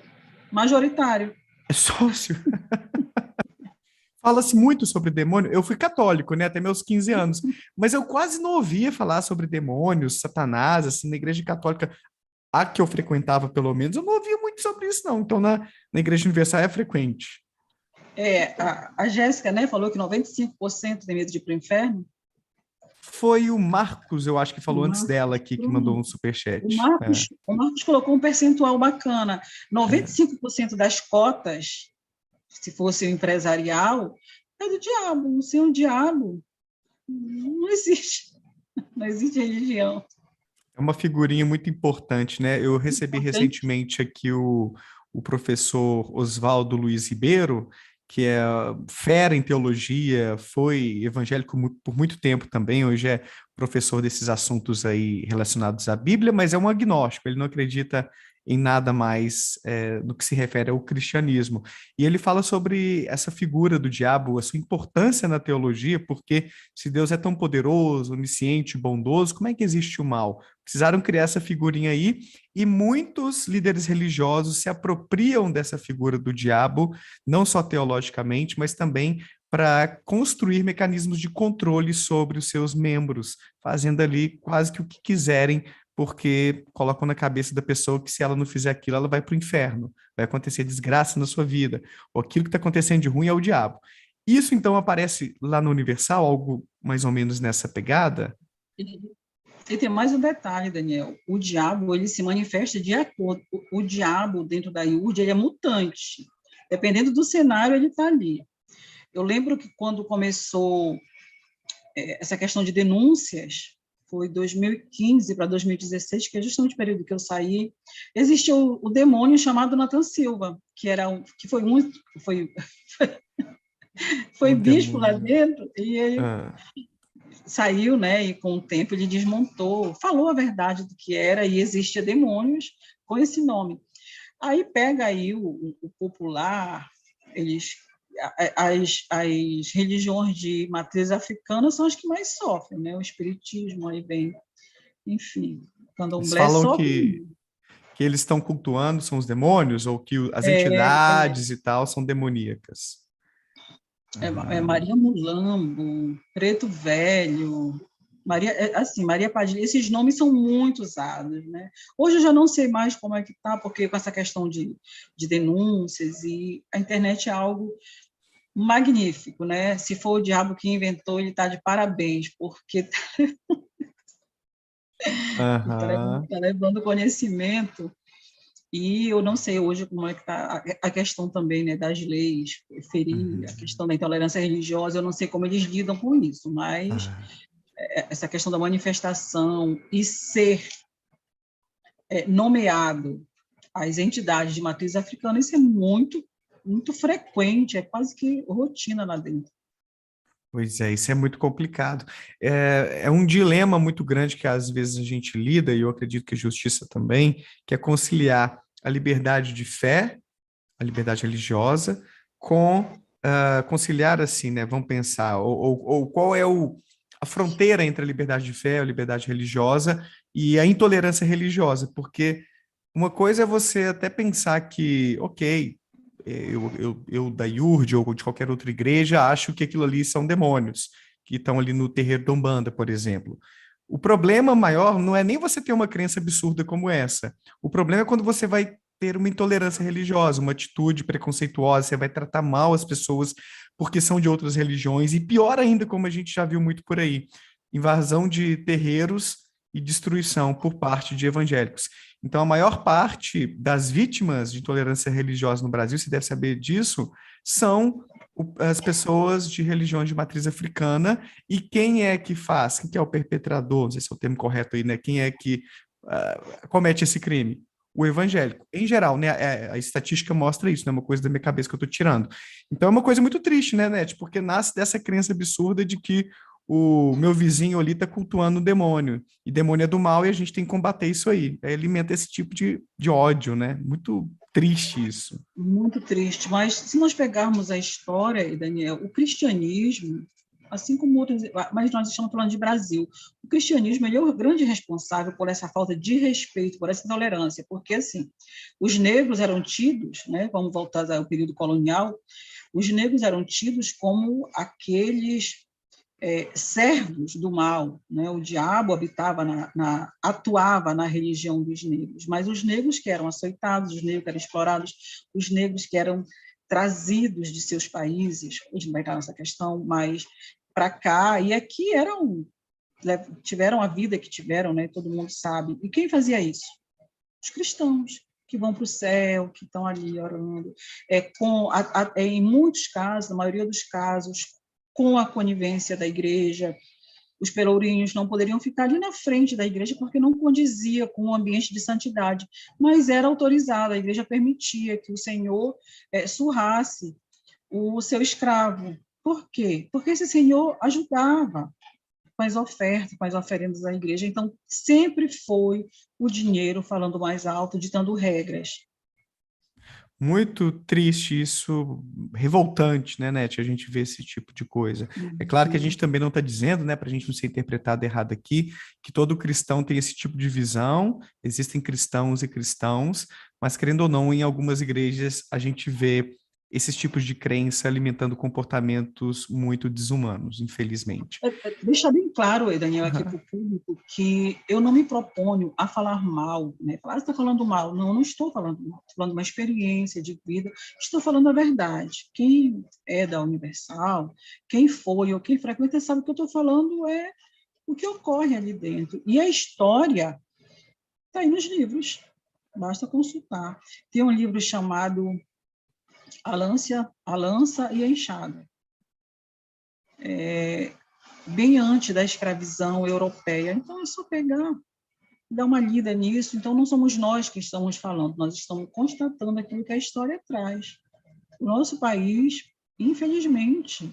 Speaker 2: majoritário.
Speaker 1: É sócio. Fala-se muito sobre demônio. Eu fui católico, né, até meus 15 anos, mas eu quase não ouvia falar sobre demônios, Satanás, assim, na igreja católica, a que eu frequentava, pelo menos, eu não ouvia muito sobre isso, não. Então, na Igreja Universal é frequente.
Speaker 2: A Jéssica, né, falou que 95% tem medo de ir para o inferno.
Speaker 1: Foi o Marcos, eu acho que falou antes dela
Speaker 2: Marcos,
Speaker 1: aqui, que mandou um
Speaker 2: pronto.
Speaker 1: superchat.
Speaker 2: O Marcos colocou um percentual bacana.
Speaker 1: É.
Speaker 2: 95% das cotas, se fosse o empresarial, é do diabo. Sem o diabo, não existe. Não existe religião.
Speaker 1: É uma figurinha muito importante, né? Eu recebi
Speaker 2: Importante.
Speaker 1: recentemente aqui o professor Oswaldo Luiz Ribeiro, que é fera em teologia, foi evangélico por muito tempo também, hoje é professor desses assuntos aí relacionados à Bíblia, mas é um agnóstico, ele não acredita em nada mais no que se refere ao cristianismo. E ele fala sobre essa figura do diabo, a sua importância na teologia, porque se Deus é tão poderoso, onisciente, bondoso, como é que existe o mal? Precisaram criar essa figurinha aí, e muitos líderes religiosos se apropriam dessa figura do diabo, não só teologicamente, mas também para construir mecanismos de controle sobre os seus membros, fazendo ali quase que o que quiserem, porque colocam na cabeça da pessoa que se ela não fizer aquilo, ela vai para o inferno, vai acontecer desgraça na sua vida, ou aquilo que está acontecendo de ruim é o diabo. Isso então aparece lá no Universal, algo mais ou menos nessa pegada?
Speaker 2: E tem mais um detalhe, Daniel. O diabo, ele se manifesta de acordo. O diabo, dentro da IURD, ele é mutante. Dependendo do cenário, ele está ali. Eu lembro que quando começou essa questão de denúncias, foi 2015 para 2016, que é justamente o período que eu saí, existia o demônio chamado Nathan Silva, que foi
Speaker 1: O
Speaker 2: bispo lá
Speaker 1: demônio.
Speaker 2: dentro, e ele
Speaker 1: Ah,
Speaker 2: saiu, né, e com o tempo ele desmontou, falou a verdade do que era, e existia demônios com esse nome. Aí pega aí o popular, eles as religiões de matriz africana são as que mais sofrem, né? O espiritismo aí vem, enfim,
Speaker 1: eles
Speaker 2: candomblé
Speaker 1: falam
Speaker 2: sofre.
Speaker 1: que eles estão cultuando são os demônios, ou que as
Speaker 2: É,
Speaker 1: entidades e tal são demoníacas.
Speaker 2: é
Speaker 1: Ah,
Speaker 2: Maria Mulambo, Preto Velho, Maria Padilha, esses nomes são muito usados, né? Hoje eu já não sei mais como é que tá, porque com essa questão de denúncias, e a internet é algo magnífico, né? Se for o diabo que inventou, ele está de parabéns, porque está
Speaker 1: aham.
Speaker 2: levando conhecimento. E eu não sei hoje como é que está a questão também, né, das leis, ferir a questão da intolerância religiosa, eu não sei como eles lidam com isso, mas
Speaker 1: Ah,
Speaker 2: essa questão da manifestação e ser nomeado às entidades de matriz africana, isso é muito, muito frequente, é quase que rotina lá dentro.
Speaker 1: pois é, isso é muito complicado. É um dilema muito grande que às vezes a gente lida, e eu acredito que a justiça também, que é conciliar a liberdade de fé, a liberdade religiosa, com conciliar assim, né? Vamos pensar, ou qual é a fronteira entre a liberdade de fé, a liberdade religiosa e a intolerância religiosa, porque uma coisa é você até pensar que, ok, eu da IURD ou de qualquer outra igreja acho que aquilo ali são demônios, que estão ali no terreiro da Umbanda, por exemplo. O problema maior não é nem você ter uma crença absurda como essa. O problema é quando você vai ter uma intolerância religiosa, uma atitude preconceituosa, você vai tratar mal as pessoas porque são de outras religiões, e pior ainda, como a gente já viu muito por aí, invasão de terreiros e destruição por parte de evangélicos. Então, a maior parte das vítimas de intolerância religiosa no Brasil, você deve saber disso, são as pessoas de religiões de matriz africana. E quem é que faz? Quem que é o perpetrador? Não sei se é o termo correto aí, né? Quem é que comete esse crime? O evangélico. Em geral, né? A estatística mostra isso, não é uma coisa da minha cabeça que eu estou tirando. Então, é uma coisa muito triste, né, Net? Porque nasce dessa crença absurda de que o meu vizinho ali está cultuando o demônio, e demônio é do mal, e a gente tem que combater isso aí. Aí alimenta esse tipo de ódio, né? Muito triste isso.
Speaker 2: Muito triste, mas se nós pegarmos a história, Daniel, o cristianismo, assim como outros, mas nós estamos falando de Brasil, o cristianismo ele é o grande responsável por essa falta de respeito, por essa intolerância, porque assim, os negros eram tidos, né, vamos voltar ao período colonial, os negros eram tidos como aqueles servos do mal, né? O diabo atuava na religião dos negros, mas os negros que eram açoitados, os negros que eram explorados, os negros que eram trazidos de seus países, hoje não vai entrar nessa questão, mas para cá, e aqui tiveram a vida que tiveram, né? Todo mundo sabe. E quem fazia isso? Os cristãos, que vão para o céu, que estão ali orando. Em muitos casos, na maioria dos casos, com a conivência da igreja, os pelourinhos não poderiam ficar ali na frente da igreja porque não condizia com o ambiente de santidade, mas era autorizado, a igreja permitia que o Senhor surrasse o seu escravo. Por quê? Porque esse Senhor ajudava com as ofertas, com as oferendas da igreja. Então, sempre foi o dinheiro falando mais alto, ditando regras.
Speaker 1: Muito triste isso, revoltante, né, Net? A gente vê esse tipo de coisa. É claro que a gente também não está dizendo, né, para a gente não ser interpretado errado aqui, que todo cristão tem esse tipo de visão. Existem cristãos e cristãos, mas querendo ou não, em algumas igrejas a gente vê esses tipos de crença alimentando comportamentos muito desumanos, infelizmente.
Speaker 2: Deixar bem claro, Daniel, aqui para
Speaker 1: Uhum.
Speaker 2: o público, que eu não me proponho a falar mal, né? Falar, você está falando mal. Não, não estou falando mal. Estou falando de uma experiência de vida. Estou falando a verdade. Quem é da Universal, quem foi ou quem frequenta, sabe que eu estou falando é o que ocorre ali dentro. E a história está aí nos livros. Basta consultar. Tem um livro chamado A Lança e a Enxada. Bem antes da escravidão europeia. Então, é só pegar, dar uma lida nisso. Então, não somos nós que estamos falando, nós estamos constatando aquilo que a história traz. O nosso país, infelizmente,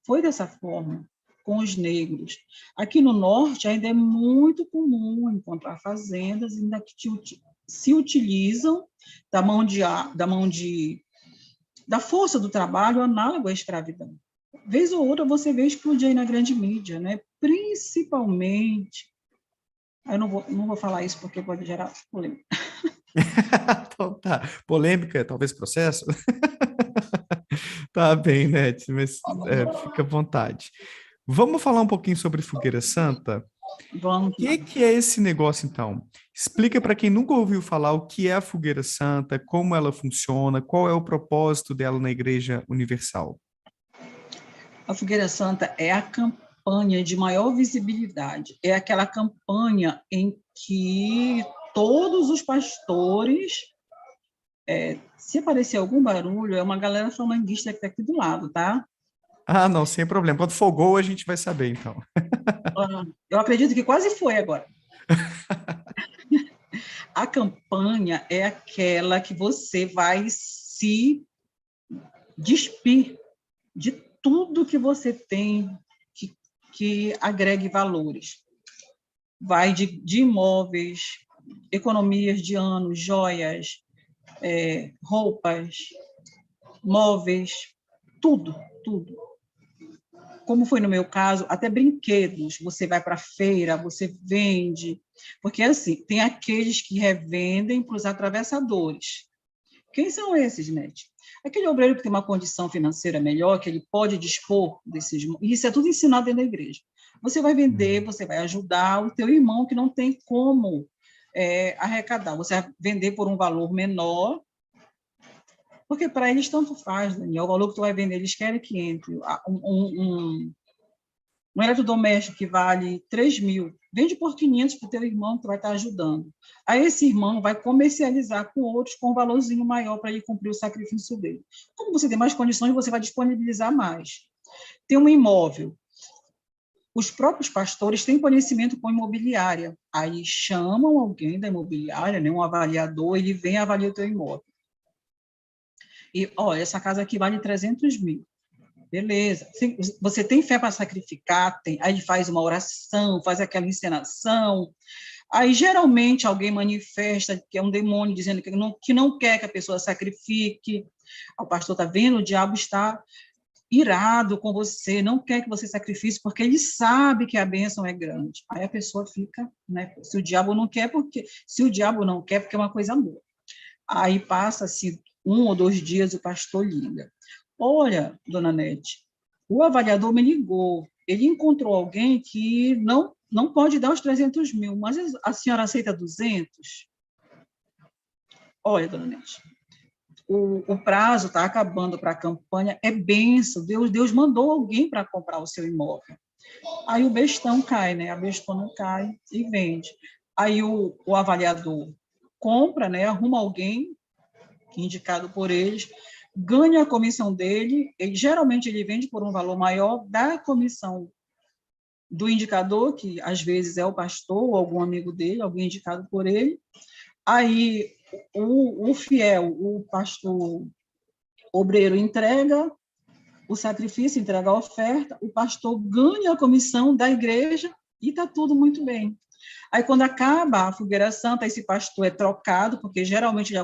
Speaker 2: foi dessa forma, com os negros. Aqui no norte, ainda é muito comum encontrar fazendas ainda que se utilizam da força do trabalho análogo à escravidão. Vez ou outra você vê explodir aí na grande mídia, né? Principalmente. Eu não vou falar isso porque pode gerar polêmica.
Speaker 1: Então tá. Polêmica, talvez processo? Tá bem, Net, mas fica à vontade. Vamos falar um pouquinho sobre Fogueira Santa?
Speaker 2: Vamos
Speaker 1: O
Speaker 2: lá.
Speaker 1: que é esse negócio, então? Explica para quem nunca ouviu falar o que é a Fogueira Santa, como ela funciona, qual é o propósito dela na Igreja Universal.
Speaker 2: A Fogueira Santa é a campanha de maior visibilidade. É aquela campanha em que todos os pastores Se aparecer algum barulho, é uma galera flamenguista que está aqui do lado, tá?
Speaker 1: Ah, não, sem problema. Quando for gol, a gente vai saber, então.
Speaker 2: Eu acredito que quase foi agora. A campanha é aquela que você vai se despir de tudo que você tem que agregue valores. Vai de imóveis, economias de ano, joias, roupas, móveis, tudo, tudo. Como foi no meu caso, até brinquedos, você vai para a feira, você vende, porque assim, tem aqueles que revendem para os atravessadores. Quem são esses, Nete? Aquele obreiro que tem uma condição financeira melhor, que ele pode dispor desses... Isso é tudo ensinado dentro da igreja. Você vai vender, você vai ajudar o teu irmão que não tem como arrecadar. Você vai vender por um valor menor, porque para eles tanto faz, Daniel, o valor que tu vai vender, eles querem que entre um eletrodoméstico que vale 3 mil, vende por 500 para o teu irmão, que tu vai estar ajudando. Aí esse irmão vai comercializar com outros com um valorzinho maior para ele cumprir o sacrifício dele. Como você tem mais condições, você vai disponibilizar mais. Tem um imóvel. Os próprios pastores têm conhecimento com imobiliária. Aí chamam alguém da imobiliária, né, um avaliador, ele vem e avalia o teu imóvel. E, essa casa aqui vale 300 mil. Beleza. Você tem fé para sacrificar? Tem. Aí ele faz uma oração, faz aquela encenação. Aí, geralmente, alguém manifesta que é um demônio dizendo que não quer que a pessoa sacrifique. O pastor está vendo, o diabo está irado com você, não quer que você sacrifique, porque ele sabe que a bênção é grande. Aí a pessoa fica, né? Se o diabo não quer, porque é uma coisa boa. Aí passa-se 1 ou 2 dias, o pastor liga. Olha, dona Nete, o avaliador me ligou, ele encontrou alguém que não pode dar os 300 mil, mas a senhora aceita 200? Olha, dona Nete, o prazo está acabando para a campanha, é benção, Deus mandou alguém para comprar o seu imóvel. Aí o bestão cai, né? A bestona cai e vende. Aí o avaliador compra, né? Arruma alguém, indicado por eles, ganha a comissão dele, geralmente ele vende por um valor maior da comissão do indicador, que às vezes é o pastor ou algum amigo dele, alguém indicado por ele. Aí o fiel, o pastor obreiro entrega o sacrifício, entrega a oferta, o pastor ganha a comissão da igreja e está tudo muito bem. Aí, quando acaba a fogueira santa, esse pastor é trocado, porque geralmente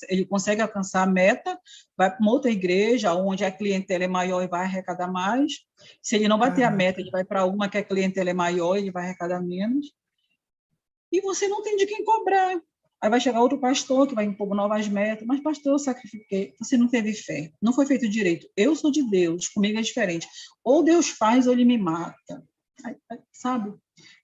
Speaker 2: ele consegue alcançar a meta, vai para uma outra igreja, onde a clientela é maior e vai arrecadar mais. Se ele não bater a meta, ele vai para uma que a clientela é maior e ele vai arrecadar menos. E você não tem de quem cobrar. Aí vai chegar outro pastor que vai impor novas metas, mas pastor, eu sacrifiquei, você não teve fé, não foi feito direito. Eu sou de Deus, comigo é diferente. Ou Deus faz ou ele me mata. Sabe?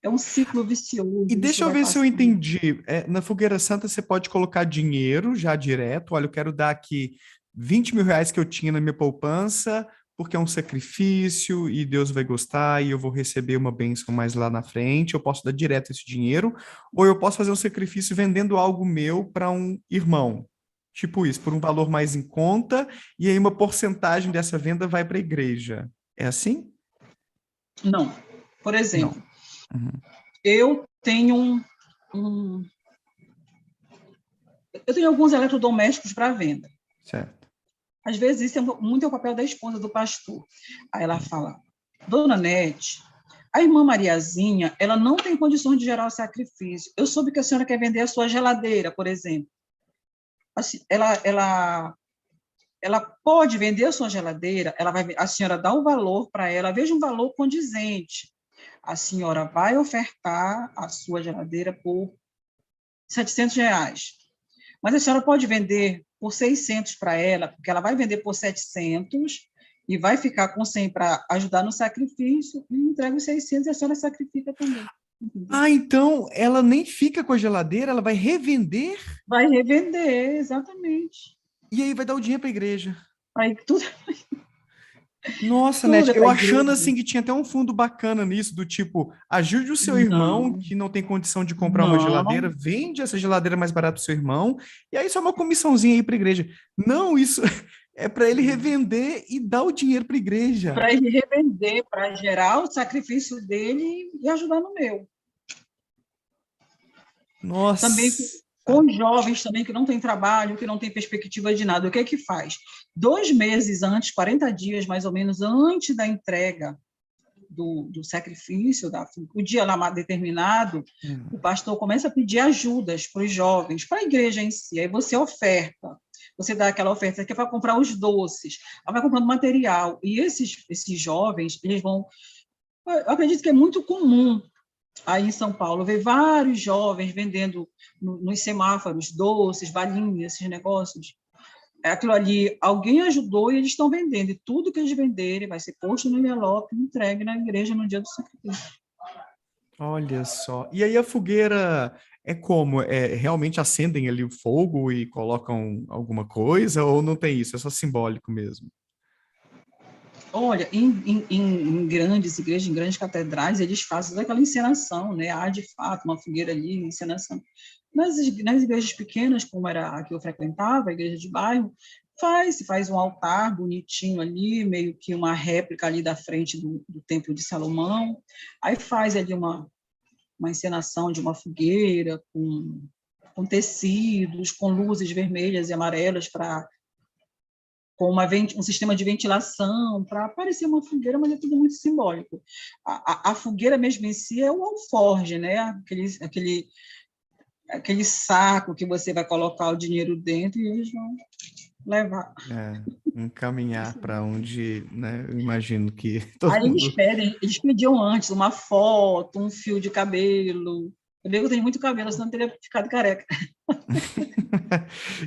Speaker 2: É um ciclo vicioso.
Speaker 1: E deixa eu ver se eu entendi. Na Fogueira Santa você pode colocar dinheiro já direto. Olha, eu quero dar aqui 20 mil reais que eu tinha na minha poupança, porque é um sacrifício e Deus vai gostar e eu vou receber uma bênção mais lá na frente. Eu posso dar direto esse dinheiro, ou eu posso fazer um sacrifício vendendo algo meu para um irmão. Tipo isso, por um valor mais em conta, e aí uma porcentagem dessa venda vai para a igreja. É assim?
Speaker 2: Não. Por exemplo,
Speaker 1: Uhum.
Speaker 2: Eu tenho alguns eletrodomésticos para venda.
Speaker 1: Certo.
Speaker 2: Às vezes, isso muito é o papel da esposa do pastor. Aí ela fala, dona Nete, a irmã Mariazinha, ela não tem condições de gerar o sacrifício. Eu soube que a senhora quer vender a sua geladeira, por exemplo. Assim, ela pode vender a sua geladeira, a senhora dá um valor para ela, veja um valor condizente. A senhora vai ofertar a sua geladeira por 700 reais. Mas a senhora pode vender por 600 para ela, porque ela vai vender por 700 e vai ficar com 100 para ajudar no sacrifício e entrega os 600 e a senhora sacrifica também. Entendeu?
Speaker 1: Ah, então ela nem fica com a geladeira, ela vai revender?
Speaker 2: Vai revender, exatamente.
Speaker 1: E aí vai dar o dinheiro para a igreja.
Speaker 2: Aí tudo...
Speaker 1: Nossa,
Speaker 2: Tudo
Speaker 1: Net,
Speaker 2: é
Speaker 1: eu
Speaker 2: para a
Speaker 1: achando
Speaker 2: igreja.
Speaker 1: assim que tinha até um fundo bacana nisso, do tipo, ajude o seu irmão
Speaker 2: Não,
Speaker 1: que não tem condição de comprar uma
Speaker 2: não.
Speaker 1: geladeira, vende essa geladeira mais barata pro seu irmão, e aí só uma comissãozinha aí para a igreja. Não, isso é para ele revender e dar o dinheiro para a igreja.
Speaker 2: Para ele revender, para gerar o sacrifício dele e ajudar no meu. Também
Speaker 1: Nossa.
Speaker 2: com jovens também que não têm trabalho, que não têm perspectiva de nada. O que é que faz? 2 meses antes, 40 dias mais ou menos antes da entrega do sacrifício, o dia lá determinado, o
Speaker 1: Hum.
Speaker 2: pastor começa a pedir ajudas para os jovens, para a igreja em si. Aí você oferta, você dá aquela oferta que é para comprar os doces, aí vai comprando material. E esses jovens, eles vão. Eu acredito que é muito comum aí em São Paulo ver vários jovens vendendo nos semáforos doces, balinhas, esses negócios. É aquilo ali, alguém ajudou e eles estão vendendo. E tudo que eles venderem vai ser posto no envelope e entregue na igreja no dia do sacrifício.
Speaker 1: Olha só. E aí a fogueira é como? É, realmente acendem ali o fogo e colocam alguma coisa ou não tem isso? É só simbólico mesmo?
Speaker 2: Olha, em grandes igrejas, em grandes catedrais, eles fazem aquela encenação, né? Há, de fato, uma fogueira ali, encenação. Nas igrejas pequenas, como era a que eu frequentava, a igreja de bairro, se faz um altar bonitinho ali, meio que uma réplica ali da frente do Templo de Salomão. Aí faz ali uma encenação de uma fogueira com tecidos, com luzes vermelhas e amarelas para com um sistema de ventilação para parecer uma fogueira, mas é tudo muito simbólico. A fogueira mesmo em si é o alforge, né? Aquele saco que você vai colocar o dinheiro dentro e eles vão levar.
Speaker 1: É, encaminhar para onde, né? Eu imagino que todo
Speaker 2: Aí
Speaker 1: mundo.
Speaker 2: eles pediam antes uma foto, um fio de cabelo. Eu digo que eu tenho muito cabelo, senão eu teria ficado careca.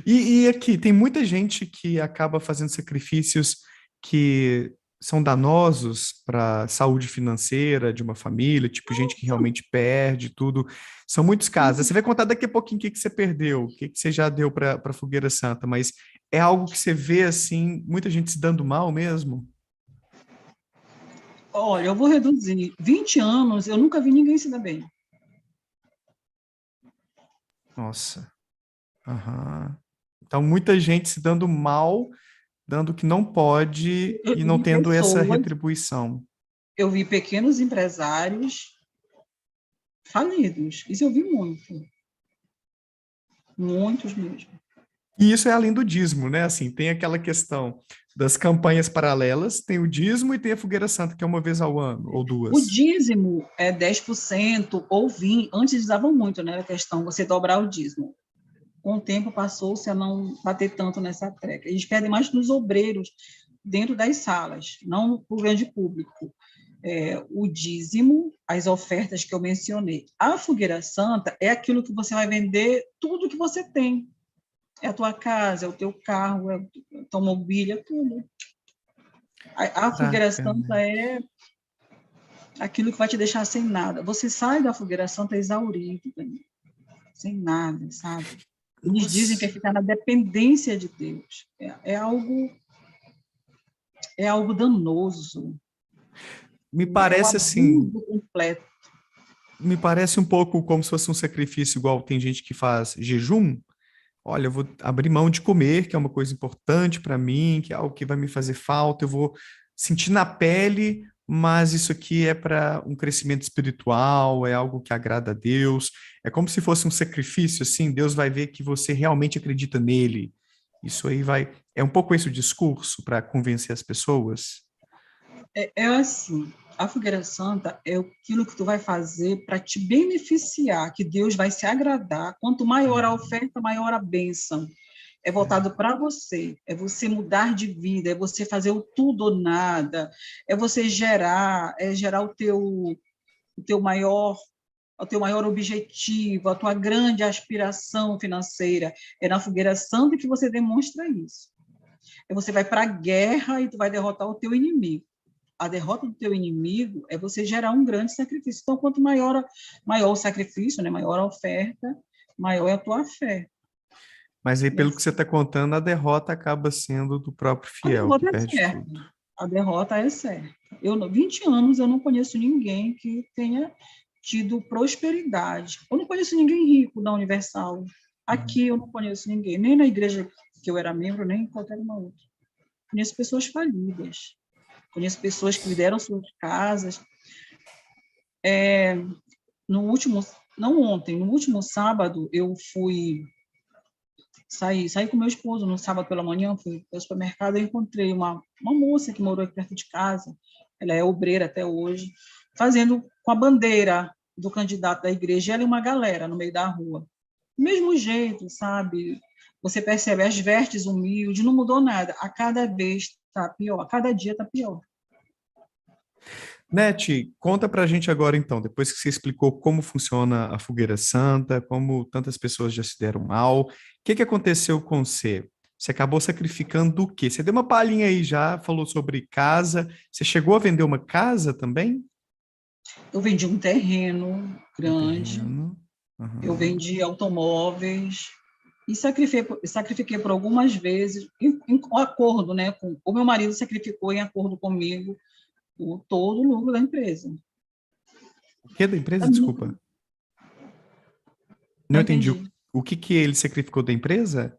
Speaker 1: E aqui, tem muita gente que acaba fazendo sacrifícios que são danosos para a saúde financeira de uma família, tipo gente que realmente perde tudo. São muitos casos. Você vai contar daqui a pouquinho o que que você perdeu, o que que você já deu para a Fogueira Santa, mas é algo que você vê assim, muita gente se dando mal mesmo?
Speaker 2: Olha, eu vou reduzir. 20 anos, eu nunca vi ninguém se dar bem.
Speaker 1: Nossa. Aham. Então, muita gente se dando mal, dando o que não pode
Speaker 2: Eu
Speaker 1: e não
Speaker 2: vi
Speaker 1: tendo essa
Speaker 2: pessoas,
Speaker 1: retribuição.
Speaker 2: eu vi pequenos empresários falidos. Isso eu vi muito. Muitos mesmo.
Speaker 1: E isso é além do dízimo, né? Assim, tem aquela questão das campanhas paralelas, tem o dízimo e tem a Fogueira Santa, que é uma vez ao ano, ou
Speaker 2: O
Speaker 1: duas.
Speaker 2: dízimo é 10% ou 20%. Antes eles davam muito, né? A questão, você dobrar o dízimo. Com o tempo passou-se a não bater tanto nessa treca. Eles pedem mais nos obreiros dentro das salas, não para o grande público. O dízimo, as ofertas que eu mencionei. A Fogueira Santa é aquilo que você vai vender tudo que você tem. É a tua casa, é o teu carro, é a tua mobília, é tudo. A Fogueira
Speaker 1: Caraca,
Speaker 2: Santa
Speaker 1: né?
Speaker 2: é aquilo que vai te deixar sem nada. Você sai da Fogueira Santa exaurido, sem nada, sabe? Eles dizem que é
Speaker 1: Nossa,
Speaker 2: ficar na dependência de Deus. É algo danoso,
Speaker 1: me
Speaker 2: é o
Speaker 1: parece assim,
Speaker 2: abuso completo.
Speaker 1: me parece um pouco como se fosse um sacrifício, igual tem gente que faz jejum. Olha, eu vou abrir mão de comer, que é uma coisa importante para mim, que é algo que vai me fazer falta, eu vou sentir na pele, mas isso aqui é para um crescimento espiritual, é algo que agrada a Deus. É como se fosse um sacrifício, assim, Deus vai ver que você realmente acredita nele. Isso aí vai. É um pouco esse o discurso para convencer as pessoas.
Speaker 2: É assim, a Fogueira Santa é aquilo que tu vai fazer para te beneficiar, que Deus vai se agradar. Quanto maior a
Speaker 1: Uhum.
Speaker 2: oferta, maior a bênção. É voltado para você, é você mudar de vida, é você fazer o tudo ou nada, é você gerar o teu maior objetivo, a tua grande aspiração financeira. É na Fogueira Santa que você demonstra isso. Você vai para a guerra e tu vai derrotar o teu inimigo. A derrota do teu inimigo é você gerar um grande sacrifício. Então, quanto maior o sacrifício, né, maior a oferta, maior é a tua fé.
Speaker 1: Mas aí,
Speaker 2: E
Speaker 1: pelo que você
Speaker 2: assim,
Speaker 1: está contando, a derrota acaba sendo do próprio
Speaker 2: a
Speaker 1: fiel, que
Speaker 2: derrota é
Speaker 1: perde
Speaker 2: certa.
Speaker 1: tudo.
Speaker 2: A derrota é certa. 20 anos eu não conheço ninguém que tenha tido prosperidade. Eu não conheço ninguém rico da Universal. Aqui eu não conheço ninguém, nem na igreja que eu era membro, nem em qualquer uma outra. Conheço pessoas falidas. Conheço pessoas que deram suas casas. No último, não ontem, no último sábado, eu saí com meu esposo no sábado pela manhã, fui ao supermercado e encontrei uma moça que morou aqui perto de casa, ela é obreira até hoje, fazendo com a bandeira do candidato da igreja, ela e uma galera no meio da rua. Do mesmo jeito, sabe? Você percebe as vestes humildes, não mudou nada. A cada vez está pior, a cada dia está pior.
Speaker 1: Nete, conta pra gente agora então, depois que você explicou como funciona a fogueira santa, como tantas pessoas já se deram mal, o que que aconteceu com você? Você acabou sacrificando o quê? Você deu uma palhinha aí já, falou sobre casa, você chegou a vender uma casa também?
Speaker 2: Eu vendi um terreno
Speaker 1: Um
Speaker 2: grande,
Speaker 1: terreno.
Speaker 2: eu
Speaker 1: Aham.
Speaker 2: vendi automóveis e sacrifiquei por algumas vezes, em acordo, né? O meu marido sacrificou em acordo comigo todo o lucro da empresa.
Speaker 1: O que da empresa?
Speaker 2: Não
Speaker 1: Desculpa. Não entendi.
Speaker 2: entendi.
Speaker 1: O que que ele sacrificou da empresa?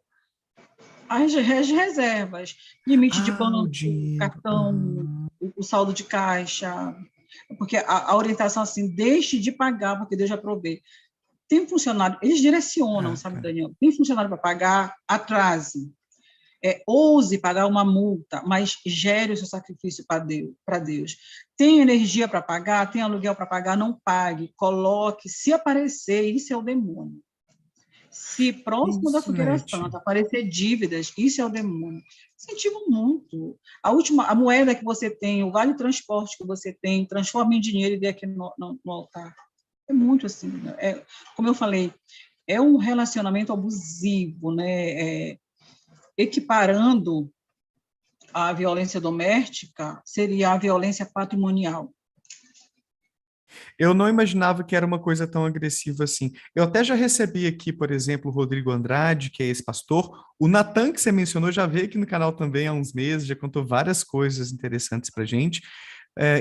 Speaker 2: As reservas, limite de
Speaker 1: Ah, o
Speaker 2: banco,
Speaker 1: dinheiro.
Speaker 2: cartão,
Speaker 1: Aham.
Speaker 2: o saldo de caixa, porque a orientação assim, deixe de pagar, porque Deus já provê. Tem funcionário, eles direcionam, sabe,
Speaker 1: Caraca.
Speaker 2: Daniel? Tem funcionário para pagar, atrase. Ouse pagar uma multa, mas gere o seu sacrifício para Deus. Tem energia para pagar, tem aluguel para pagar, não pague. Coloque, se aparecer, isso é o demônio. Se próximo da
Speaker 1: Isso,
Speaker 2: fogueira
Speaker 1: Nete.
Speaker 2: santa aparecer dívidas, isso é o demônio. Incentivo muito. A moeda que você tem, o vale transporte que você tem, transforma em dinheiro e dê aqui no altar. É muito assim. Né? Como eu falei, é um relacionamento abusivo, né? Equiparando a violência doméstica, seria a violência patrimonial.
Speaker 1: Eu não imaginava que era uma coisa tão agressiva assim. Eu até já recebi aqui, por exemplo, o Rodrigo Andrade, que é esse pastor. O Natan, que você mencionou, já veio aqui no canal também há uns meses, já contou várias coisas interessantes para gente.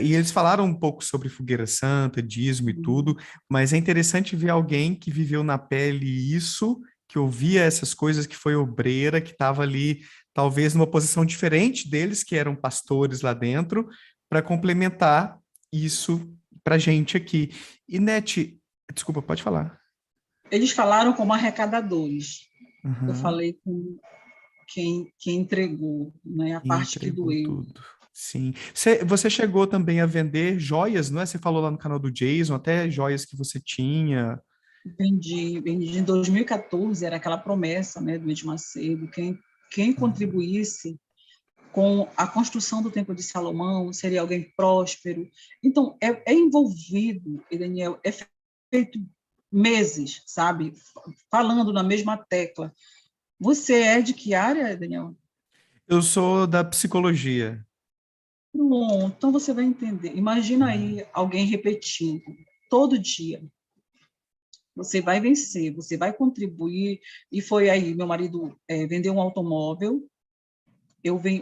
Speaker 1: E eles falaram um pouco sobre fogueira santa, dízimo e tudo, mas é interessante ver alguém que viveu na pele isso, que ouvia essas coisas, que foi obreira, que estava ali, talvez numa posição diferente deles, que eram pastores lá dentro, para complementar isso para gente aqui. E, Nete, desculpa, pode falar.
Speaker 2: Eles falaram como arrecadadores. Eu
Speaker 1: Uhum.
Speaker 2: falei com quem entregou, né, a
Speaker 1: E
Speaker 2: parte que
Speaker 1: entregou
Speaker 2: doeu.
Speaker 1: tudo. Sim. Você chegou também a vender joias, não é? Você falou lá no canal do Jason, até joias que você tinha.
Speaker 2: Vendi em 2014, era aquela promessa, né, do Edir Macedo, quem
Speaker 1: Uhum.
Speaker 2: contribuísse com a construção do Templo de Salomão seria alguém próspero. Então, é envolvido, e Daniel, é feito meses, sabe, falando na mesma tecla. Você é de que área, Daniel?
Speaker 1: Eu sou da psicologia.
Speaker 2: Pronto, então você vai entender. Imagina
Speaker 1: Uhum.
Speaker 2: aí alguém repetindo todo dia. Você vai vencer, você vai contribuir. E foi aí, meu marido vendeu um automóvel.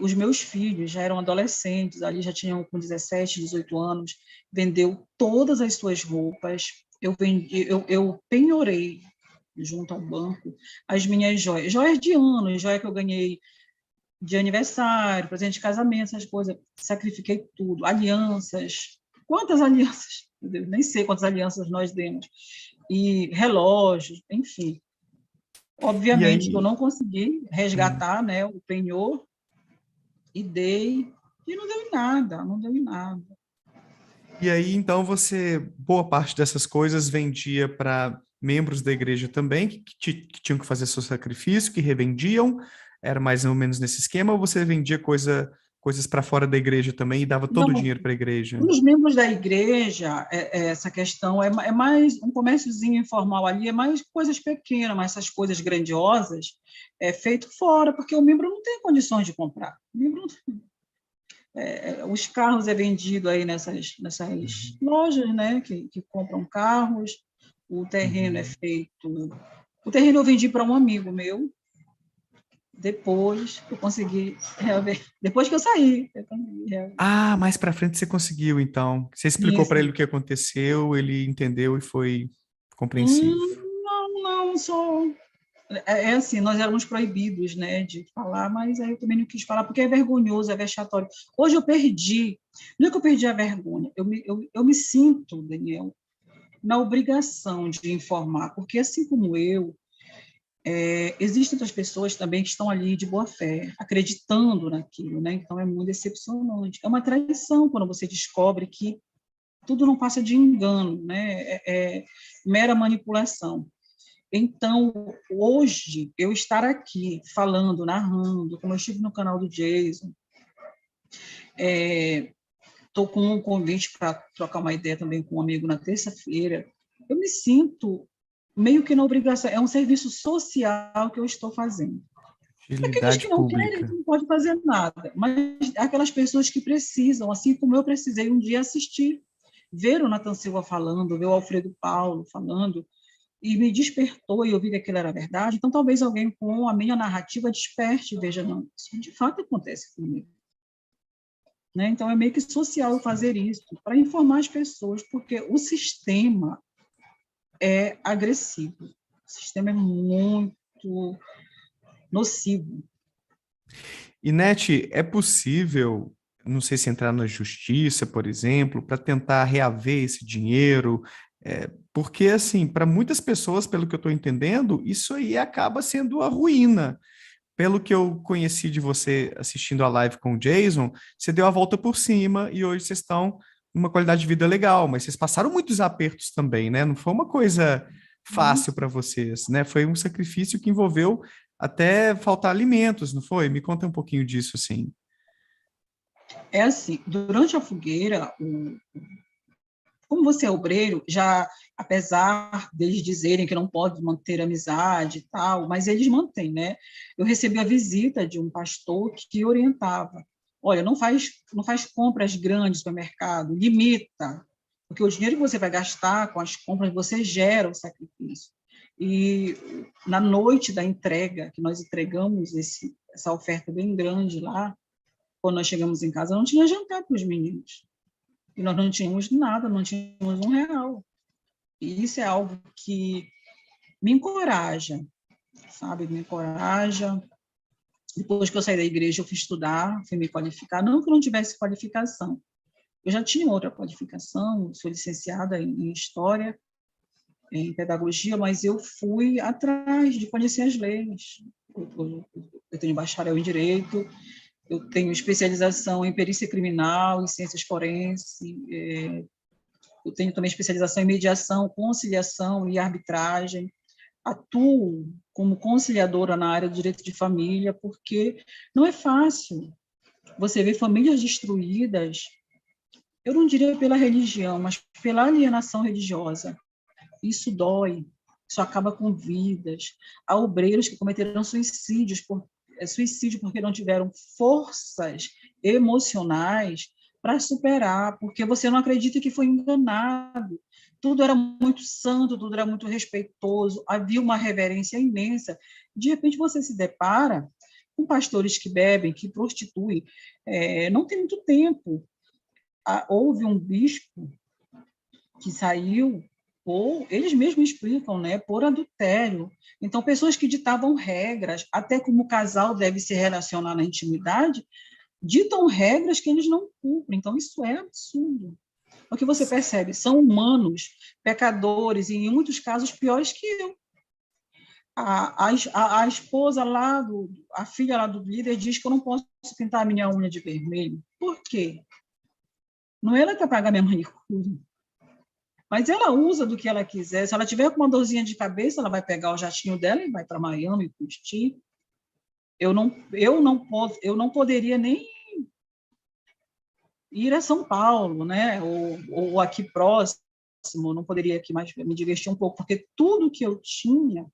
Speaker 2: Os meus filhos já eram adolescentes, ali já tinham com 17, 18 anos, vendeu todas as suas roupas. Eu penhorei junto ao banco as minhas joias, joias de ano, joia que eu ganhei de aniversário, presente de casamento, essas coisas, sacrifiquei tudo, alianças, quantas alianças? Meu Deus, nem sei quantas alianças nós demos, e relógios, enfim.
Speaker 1: E
Speaker 2: Obviamente que eu
Speaker 1: aí,
Speaker 2: não consegui
Speaker 1: hum,
Speaker 2: resgatar, né, o penhor, e dei, e não deu em nada, não deu em nada.
Speaker 1: e aí, então, boa parte dessas coisas vendia para membros da igreja também, que tinham que fazer seu sacrifício, que revendiam, era mais ou menos nesse esquema, ou você vendia coisas para fora da igreja também e dava todo o
Speaker 2: Não,
Speaker 1: dinheiro para a igreja?
Speaker 2: os membros da igreja, essa questão é mais um comérciozinho informal ali, é mais coisas pequenas, mas essas coisas grandiosas é feito fora, porque o membro não tem condições de comprar. O membro não, os carros é vendido aí nessas
Speaker 1: Uhum,
Speaker 2: lojas, né, que compram carros, o terreno é
Speaker 1: uhum.
Speaker 2: feito. O terreno eu vendi para um amigo meu, Depois eu consegui reaver. Depois que eu saí, eu consegui reaver.
Speaker 1: Ah, mais para frente você conseguiu, então. Você explicou para ele
Speaker 2: Isso.
Speaker 1: o que aconteceu, ele entendeu e foi compreensivo.
Speaker 2: Não, não, só é assim, nós éramos proibidos, né, de falar, mas aí eu também não quis falar, porque é vergonhoso, é vexatório. Hoje eu perdi, não é que eu perdi a vergonha, eu me sinto, Daniel, na obrigação de informar, porque assim como eu, existem outras pessoas também que estão ali de boa fé, acreditando naquilo, né, então é muito decepcionante. É uma traição quando você descobre que tudo não passa de engano, né, é mera manipulação. Então, hoje, eu estar aqui falando, narrando, como eu estive no canal do Jason, estou com um convite para trocar uma ideia também com um amigo na terça-feira, eu me sinto meio que na obrigação, é um serviço social que eu estou fazendo. Aqueles
Speaker 1: Utilidade
Speaker 2: que não querem,
Speaker 1: pública.
Speaker 2: não pode fazer nada, mas aquelas pessoas que precisam, assim como eu precisei um dia assistir, ver o Nathan Silva falando, ver o Alfredo Paulo falando, e me despertou e eu vi que aquilo era verdade, então talvez alguém com a minha narrativa desperte e veja, não, isso de fato acontece comigo. Né? Então é meio que social fazer isso, para informar as pessoas, porque o sistema é agressivo, o sistema é muito nocivo.
Speaker 1: E, Nete, é possível, não sei se entrar na justiça, por exemplo, para tentar reaver esse dinheiro? Porque, assim, para muitas pessoas, pelo que eu estou entendendo, isso aí acaba sendo a ruína. Pelo que eu conheci de você assistindo a live com o Jason, você deu a volta por cima e hoje vocês estão numa qualidade de vida legal, mas vocês passaram muitos apertos também, né? Não foi uma coisa fácil para vocês, né? Foi um sacrifício que envolveu até faltar alimentos, não foi? Me conta um pouquinho disso, assim.
Speaker 2: É assim, durante a fogueira, como você é obreiro, já, apesar deles dizerem que não pode manter amizade e tal, mas eles mantêm, né? Eu recebi a visita de um pastor que orientava. Olha, não faz compras grandes no mercado, limita, porque o dinheiro que você vai gastar com as compras, você gera o sacrifício. E na noite da entrega, que nós entregamos essa oferta bem grande lá, quando nós chegamos em casa, não tinha jantar para os meninos. E nós não tínhamos nada, não tínhamos R$ 1. E isso é algo que me encoraja, sabe? Me encoraja. Depois que eu saí da igreja, eu fui estudar, fui me qualificar. Não que eu não tivesse qualificação. Eu já tinha outra qualificação, sou licenciada em História, em Pedagogia, mas eu fui atrás de conhecer as leis. Eu tenho bacharel em Direito, eu tenho especialização em Perícia Criminal, em Ciências Forenses, eu tenho também especialização em mediação, conciliação e arbitragem. Atuo como conciliadora na área do direito de família, porque não é fácil você ver famílias destruídas, eu não diria pela religião, mas pela alienação religiosa. Isso dói, isso acaba com vidas. Há obreiros que cometeram suicídio porque não tiveram forças emocionais para superar, porque você não acredita que foi enganado. Tudo era muito santo, tudo era muito respeitoso, havia uma reverência imensa. De repente você se depara com pastores que bebem, que prostituem, não tem muito tempo. Houve um bispo que saiu, ou eles mesmos explicam, né, por adultério. Então, pessoas que ditavam regras, até como o casal deve se relacionar na intimidade, ditam regras que eles não cumprem. Então, isso é absurdo. O que você percebe? São humanos, pecadores, e em muitos casos piores que eu. A esposa lá, a filha lá do líder diz que eu não posso pintar a minha unha de vermelho. Por quê? Não é ela que vai pagar minha manicure. Mas ela usa do que ela quiser. Se ela tiver com uma dorzinha de cabeça, ela vai pegar o jatinho dela e vai para Miami curtir. Eu não poderia nem ir a São Paulo, né? Ou aqui próximo, não poderia aqui mais me divertir um pouco, porque tudo que eu tinha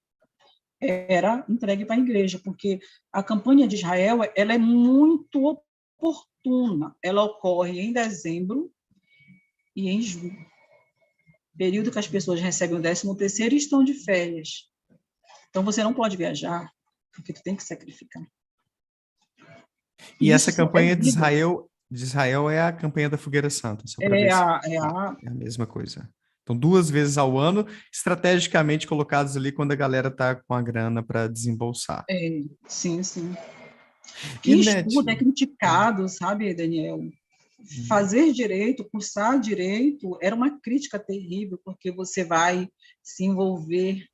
Speaker 2: era entregue para a igreja, porque a campanha de Israel ela é muito oportuna. Ela ocorre em dezembro e em julho, período que as pessoas recebem o 13º e estão de férias. Então, você não pode viajar. porque tu tem que sacrificar.
Speaker 1: E essa
Speaker 2: Isso é
Speaker 1: campanha
Speaker 2: vida.
Speaker 1: de Israel é a campanha da Fogueira Santa, só para ver
Speaker 2: É
Speaker 1: se
Speaker 2: a, é
Speaker 1: tá,
Speaker 2: a,
Speaker 1: é a mesma coisa. Então, 2 vezes ao ano, estrategicamente colocados ali quando a galera está com a grana para desembolsar.
Speaker 2: sim, sim.
Speaker 1: E,
Speaker 2: Quem
Speaker 1: Net,
Speaker 2: estuda é criticado, sabe, Daniel? Fazer direito, cursar direito, era uma crítica terrível, porque você vai se envolver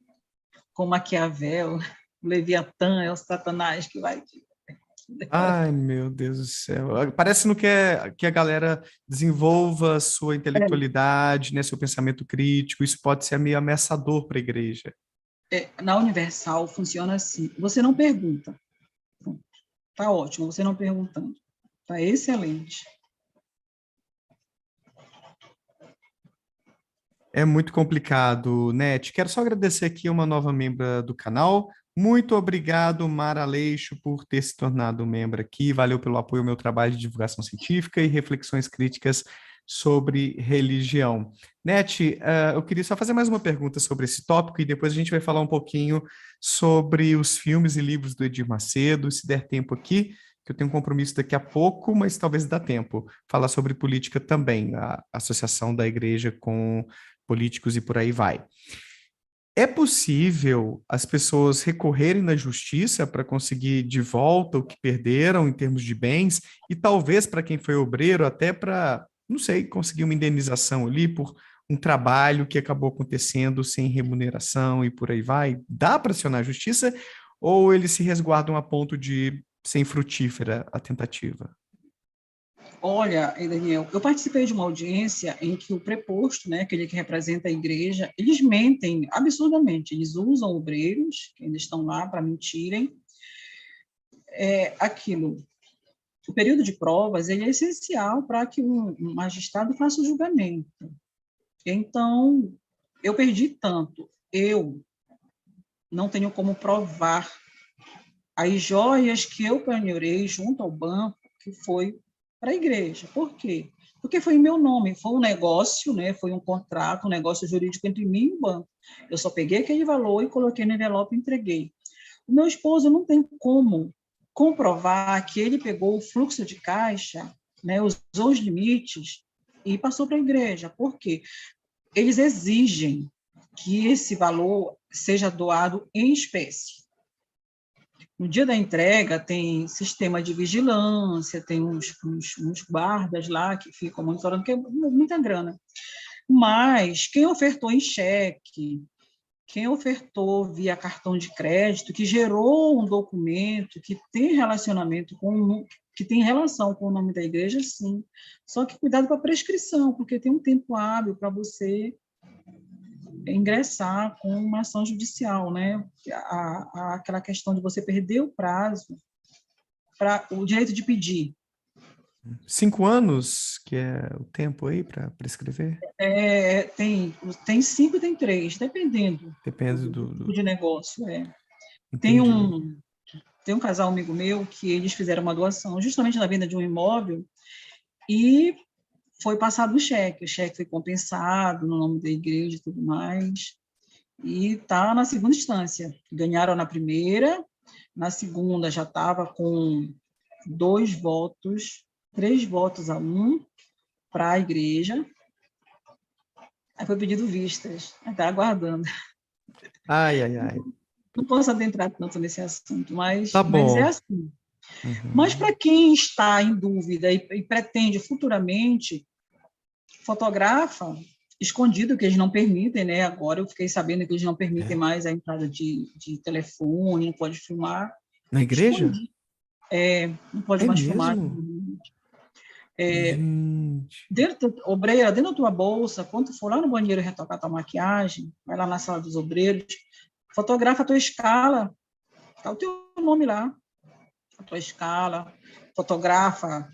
Speaker 2: com Maquiavel, o Leviatã é o Satanás que vai te...
Speaker 1: ai, meu Deus do céu. Parece que não quer que a galera desenvolva sua intelectualidade, né, seu pensamento crítico. Isso pode ser meio ameaçador para a igreja.
Speaker 2: Na Universal funciona assim, você não pergunta, tá ótimo, você não perguntando, tá excelente.
Speaker 1: É muito complicado, Net. Quero só agradecer aqui uma nova membra do canal. Muito obrigado, Mara Aleixo, por ter se tornado membro aqui. Valeu pelo apoio ao meu trabalho de divulgação científica e reflexões críticas sobre religião. Net, eu queria só fazer mais uma pergunta sobre esse tópico e depois a gente vai falar um pouquinho sobre os filmes e livros do Edir Macedo, se der tempo aqui, que eu tenho um compromisso daqui a pouco, mas talvez dá tempo. Falar sobre política também, a associação da igreja com políticos e por aí vai. É possível as pessoas recorrerem na justiça para conseguir de volta o que perderam em termos de bens e talvez para quem foi obreiro até para, não sei, conseguir uma indenização ali por um trabalho que acabou acontecendo sem remuneração e por aí vai? Dá para acionar a justiça ou eles se resguardam a ponto de ser infrutífera a tentativa?
Speaker 2: Olha, Daniel, eu participei de uma audiência em que o preposto, né, aquele que representa a igreja, eles mentem absurdamente, eles usam obreiros, que ainda estão lá para mentirem. Aquilo, o período de provas, ele é essencial para que um magistrado faça o julgamento. Então, eu perdi tanto, eu não tenho como provar as joias que eu penhorei junto ao banco, que foi para a igreja. Por quê? Porque foi em meu nome, foi um negócio, né? Foi um contrato, um negócio jurídico entre mim e o banco. Eu só peguei aquele valor e coloquei no envelope e entreguei. O meu esposo não tem como comprovar que ele pegou o fluxo de caixa, né, usou os limites e passou para a igreja. Por quê? Eles exigem que esse valor seja doado em espécie. No dia da entrega, tem sistema de vigilância, tem uns guardas lá que ficam monitorando, que é muita grana. Mas quem ofertou em cheque, quem ofertou via cartão de crédito, que gerou um documento que tem relacionamento que tem relação com o nome da igreja, sim. Só que cuidado com a prescrição, porque tem um tempo hábil para você ingressar com uma ação judicial, né? Aquela questão de você perder o prazo para o direito de pedir.
Speaker 1: 5 anos, que é o tempo aí para prescrever?
Speaker 2: Tem 5 e tem 3, dependendo
Speaker 1: Depende
Speaker 2: do tipo
Speaker 1: do...
Speaker 2: de negócio. Tem
Speaker 1: Entendi.
Speaker 2: um, tem um casal amigo meu que eles fizeram uma doação justamente na venda de um imóvel e foi passado o cheque foi compensado no nome da igreja e tudo mais, e está na segunda instância. Ganharam na primeira, na segunda já estava com 2 votos, 3 votos a 1 para a igreja. Aí foi pedido vistas, está aguardando.
Speaker 1: Ai, ai, ai.
Speaker 2: Não posso adentrar tanto nesse assunto,
Speaker 1: Tá
Speaker 2: mas é
Speaker 1: bom.
Speaker 2: assim. Mas
Speaker 1: Uhum.
Speaker 2: para quem está em dúvida e pretende futuramente, fotografa escondido, que eles não permitem, né? Agora eu fiquei sabendo que eles não permitem
Speaker 1: É.
Speaker 2: mais a entrada de telefone, não pode filmar
Speaker 1: Na igreja?
Speaker 2: escondido. Não pode
Speaker 1: É
Speaker 2: mais filmar.
Speaker 1: mesmo? Gente.
Speaker 2: Obreira, dentro da tua bolsa, quando tu for lá no banheiro retocar tua maquiagem, vai lá na sala dos obreiros, fotografa a tua escala, tá o teu nome lá, a tua escala, fotografa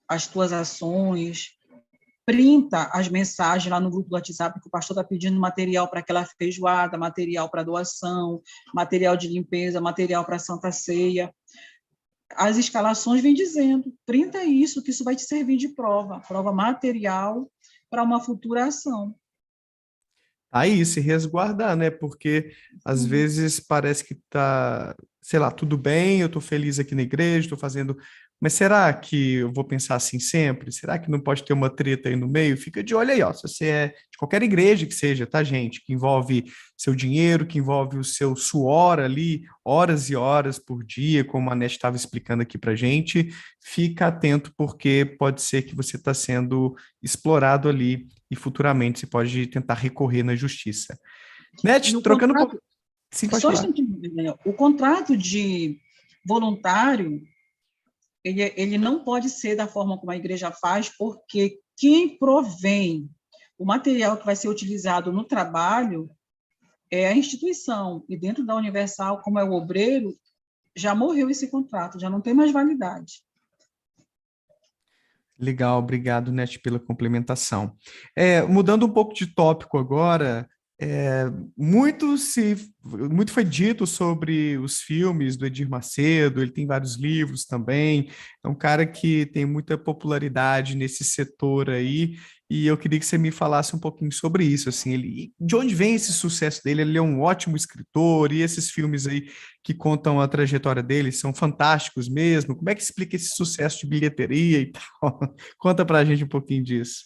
Speaker 2: as tuas ações, printa as mensagens lá no grupo do WhatsApp que o pastor está pedindo material para aquela feijoada, material para doação, material de limpeza, material para Santa Ceia. As escalações vêm dizendo, printa isso, que isso vai te servir de prova material para uma futura ação.
Speaker 1: Aí, se resguardar, né? Porque às
Speaker 2: Sim.
Speaker 1: vezes parece que tá, sei lá, tudo bem, eu tô feliz aqui na igreja, tô fazendo. Mas será que eu vou pensar assim sempre? Será que não pode ter uma treta aí no meio? Fica de olho aí, ó. Se você é de qualquer igreja que seja, tá, gente? Que envolve seu dinheiro, que envolve o seu suor ali, horas e horas por dia, como a Nete estava explicando aqui pra gente, fica atento, porque pode ser que você está sendo explorado ali e futuramente você pode tentar recorrer na justiça.
Speaker 2: E
Speaker 1: Net,
Speaker 2: o
Speaker 1: trocando um pouco.
Speaker 2: contrato,
Speaker 1: Sim, pode
Speaker 2: só um
Speaker 1: falar.
Speaker 2: instantinho, Daniel, o contrato de voluntário, ele não pode ser da forma como a igreja faz, porque quem provém o material que vai ser utilizado no trabalho é a instituição, e dentro da Universal, como é o obreiro, já morreu esse contrato, já não tem mais validade.
Speaker 1: Legal, obrigado, Net, pela complementação. Mudando um pouco de tópico agora, é, muito foi dito sobre os filmes do Edir Macedo, ele tem vários livros também, é um cara que tem muita popularidade nesse setor aí, e eu queria que você me falasse um pouquinho sobre isso, assim, de onde vem esse sucesso dele? Ele é um ótimo escritor, e esses filmes aí que contam a trajetória dele são fantásticos mesmo. Como é que explica esse sucesso de bilheteria e tal? Conta pra gente um pouquinho disso.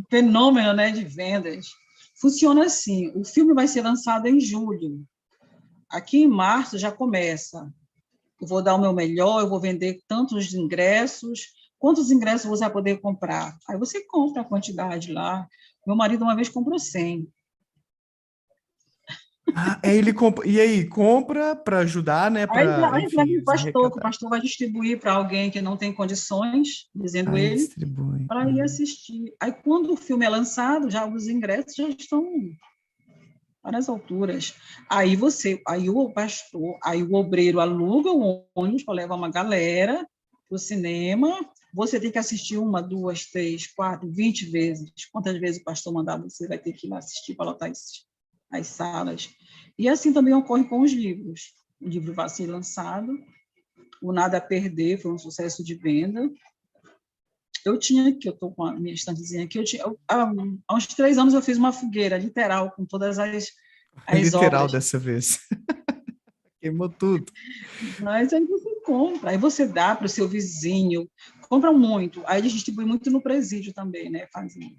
Speaker 2: Fenômeno, né, de vendas. Funciona assim, o filme vai ser lançado em julho. Aqui em março já começa. Eu vou dar o meu melhor, eu vou vender tantos ingressos. Quantos ingressos você vai poder comprar? Aí você compra a quantidade lá. Meu marido uma vez comprou 100.
Speaker 1: Ah, ele compra. E aí, compra para ajudar, né? Para,
Speaker 2: Aí entrega
Speaker 1: enfim,
Speaker 2: o pastor, que o
Speaker 1: arrecadar.
Speaker 2: pastor vai distribuir para alguém que não tem condições, dizendo
Speaker 1: Aí
Speaker 2: ele,
Speaker 1: distribui.
Speaker 2: para ir assistir. Aí, quando o filme é lançado, já os ingressos já estão para as alturas. Aí o pastor, aí o obreiro aluga o ônibus para levar uma galera para o cinema. Você tem que assistir uma, duas, três, quatro, 20 vezes. Quantas vezes o pastor mandar, você vai ter que ir lá assistir para lotar as salas. E assim também ocorre com os livros. O livro vai ser lançado, o Nada a Perder foi um sucesso de venda. Eu tinha aqui, eu estou com a minha estantezinha aqui, há uns 3 anos eu fiz uma fogueira, literal, com todas as
Speaker 1: Literal
Speaker 2: obras.
Speaker 1: dessa vez. Queimou tudo.
Speaker 2: Mas aí você compra, aí você dá para o seu vizinho, compra muito, aí eles distribuem muito no presídio também, né? Fazem,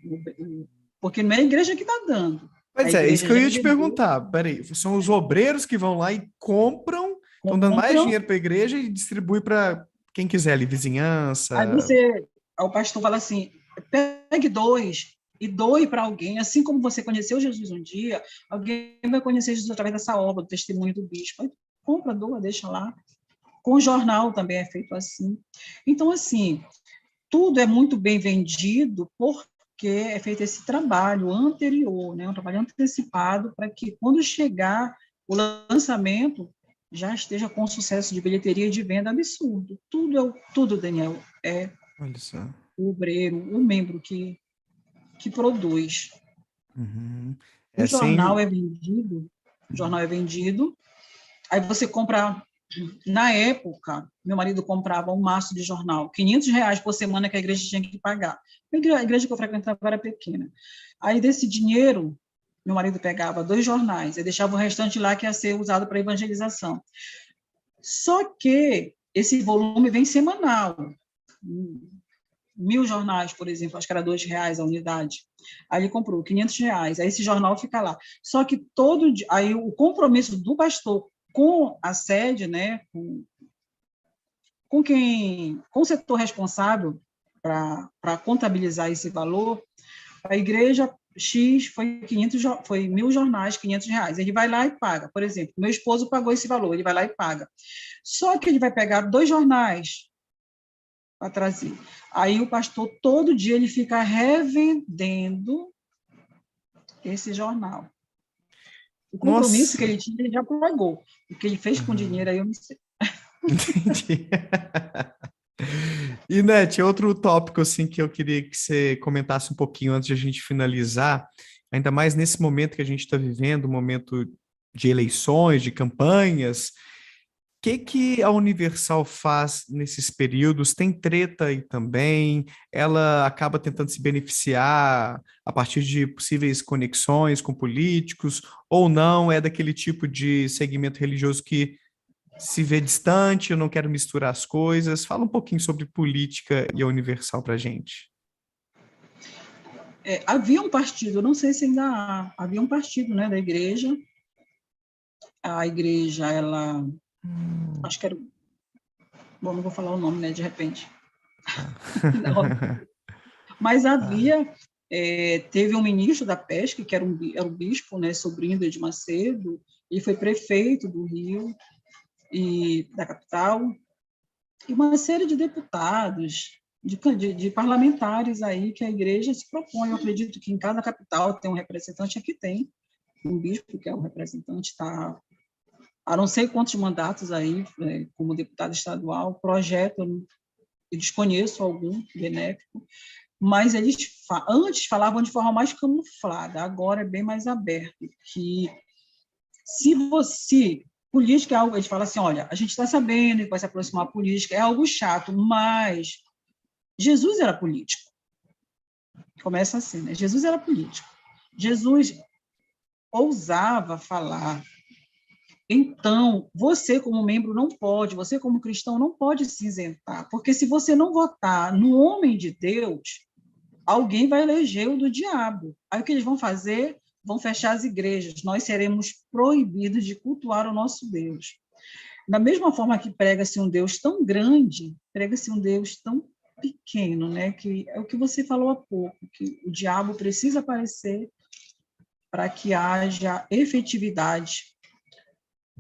Speaker 2: porque não é a igreja que está dando, a
Speaker 1: Pois é, isso
Speaker 2: igreja
Speaker 1: que eu
Speaker 2: já
Speaker 1: ia te
Speaker 2: vendeu,
Speaker 1: perguntar. Peraí, são os obreiros que vão lá e compram, estão dando mais
Speaker 2: compram,
Speaker 1: dinheiro para a igreja e distribui para quem quiser ali,
Speaker 2: aí
Speaker 1: vizinhança.
Speaker 2: você, aí o pastor fala assim, pegue dois e doe para alguém, assim como você conheceu Jesus um dia, alguém vai conhecer Jesus através dessa obra, do testemunho do bispo. Aí compra, doa, deixa lá. Com o jornal também é feito assim. Então, assim, tudo é muito bem vendido porque é feito esse trabalho anterior, né, um trabalho antecipado para que quando chegar o lançamento já esteja com sucesso de bilheteria e de venda absurdo. Tudo, Daniel, é
Speaker 1: Olha só.
Speaker 2: o obreiro, o membro que produz.
Speaker 1: Uhum.
Speaker 2: O
Speaker 1: É
Speaker 2: jornal
Speaker 1: sem.
Speaker 2: é vendido, o jornal é vendido, aí você compra. Na época, meu marido comprava um maço de jornal, R$ 500 por semana que a igreja tinha que pagar. A igreja que eu frequentava era pequena. Aí, desse dinheiro, meu marido pegava 2 jornais e deixava o restante lá que ia ser usado para evangelização. Só que esse volume vem semanal. 1.000 jornais, por exemplo, acho que era R$ 2 a unidade. Aí ele comprou R$ 500, aí esse jornal fica lá. Só que aí o compromisso do pastor com a sede, né, com o setor responsável para contabilizar esse valor, a igreja X foi 1.000 jornais, R$ 500. Ele vai lá e paga. Por exemplo, meu esposo pagou esse valor, ele vai lá e paga. Só que ele vai pegar 2 jornais para trazer. Aí o pastor, todo dia, ele fica revendendo esse jornal. O compromisso que
Speaker 1: Nossa.
Speaker 2: ele tinha, ele já pagou. O que ele fez com o dinheiro,
Speaker 1: Uhum.
Speaker 2: aí eu não sei.
Speaker 1: Entendi. E, Net, outro tópico assim que eu queria que você comentasse um pouquinho antes de a gente finalizar, ainda mais nesse momento que a gente está vivendo, um momento de eleições, de campanhas. que a Universal faz nesses períodos? Tem treta aí também? Ela acaba tentando se beneficiar a partir de possíveis conexões com políticos, ou não? É daquele tipo de segmento religioso que se vê distante, eu não quero misturar as coisas. Fala um pouquinho sobre política e a Universal para gente.
Speaker 2: Havia um partido, não sei se ainda havia um partido, né, da igreja. A igreja, ela, acho que era, bom, não vou falar o nome, né, de repente. Mas havia, teve um ministro da pesca, que era o bispo, né, sobrinho do Edir Macedo, e foi prefeito do Rio, e da capital, e uma série de deputados, de parlamentares aí que a igreja se propõe. Eu acredito que em cada capital tem um representante, aqui tem um bispo que é o representante, está há não sei quantos mandatos aí, como deputado estadual, projeto, eu desconheço algum benéfico, mas eles antes falavam de forma mais camuflada, agora é bem mais aberto, que se você... Política é algo, eles falam assim, olha, a gente está sabendo que vai se aproximar a política, é algo chato, mas Jesus era político. Começa assim, né? Jesus era político. Jesus ousava falar. Então, você como membro não pode, você como cristão não pode se isentar, porque se você não votar no homem de Deus, alguém vai eleger o do diabo. Aí o que eles vão fazer? Vão fechar as igrejas, nós seremos proibidos de cultuar o nosso Deus. Da mesma forma que prega-se um Deus tão grande, prega-se um Deus tão pequeno, né? Que é o que você falou há pouco, que o diabo precisa aparecer para que haja efetividade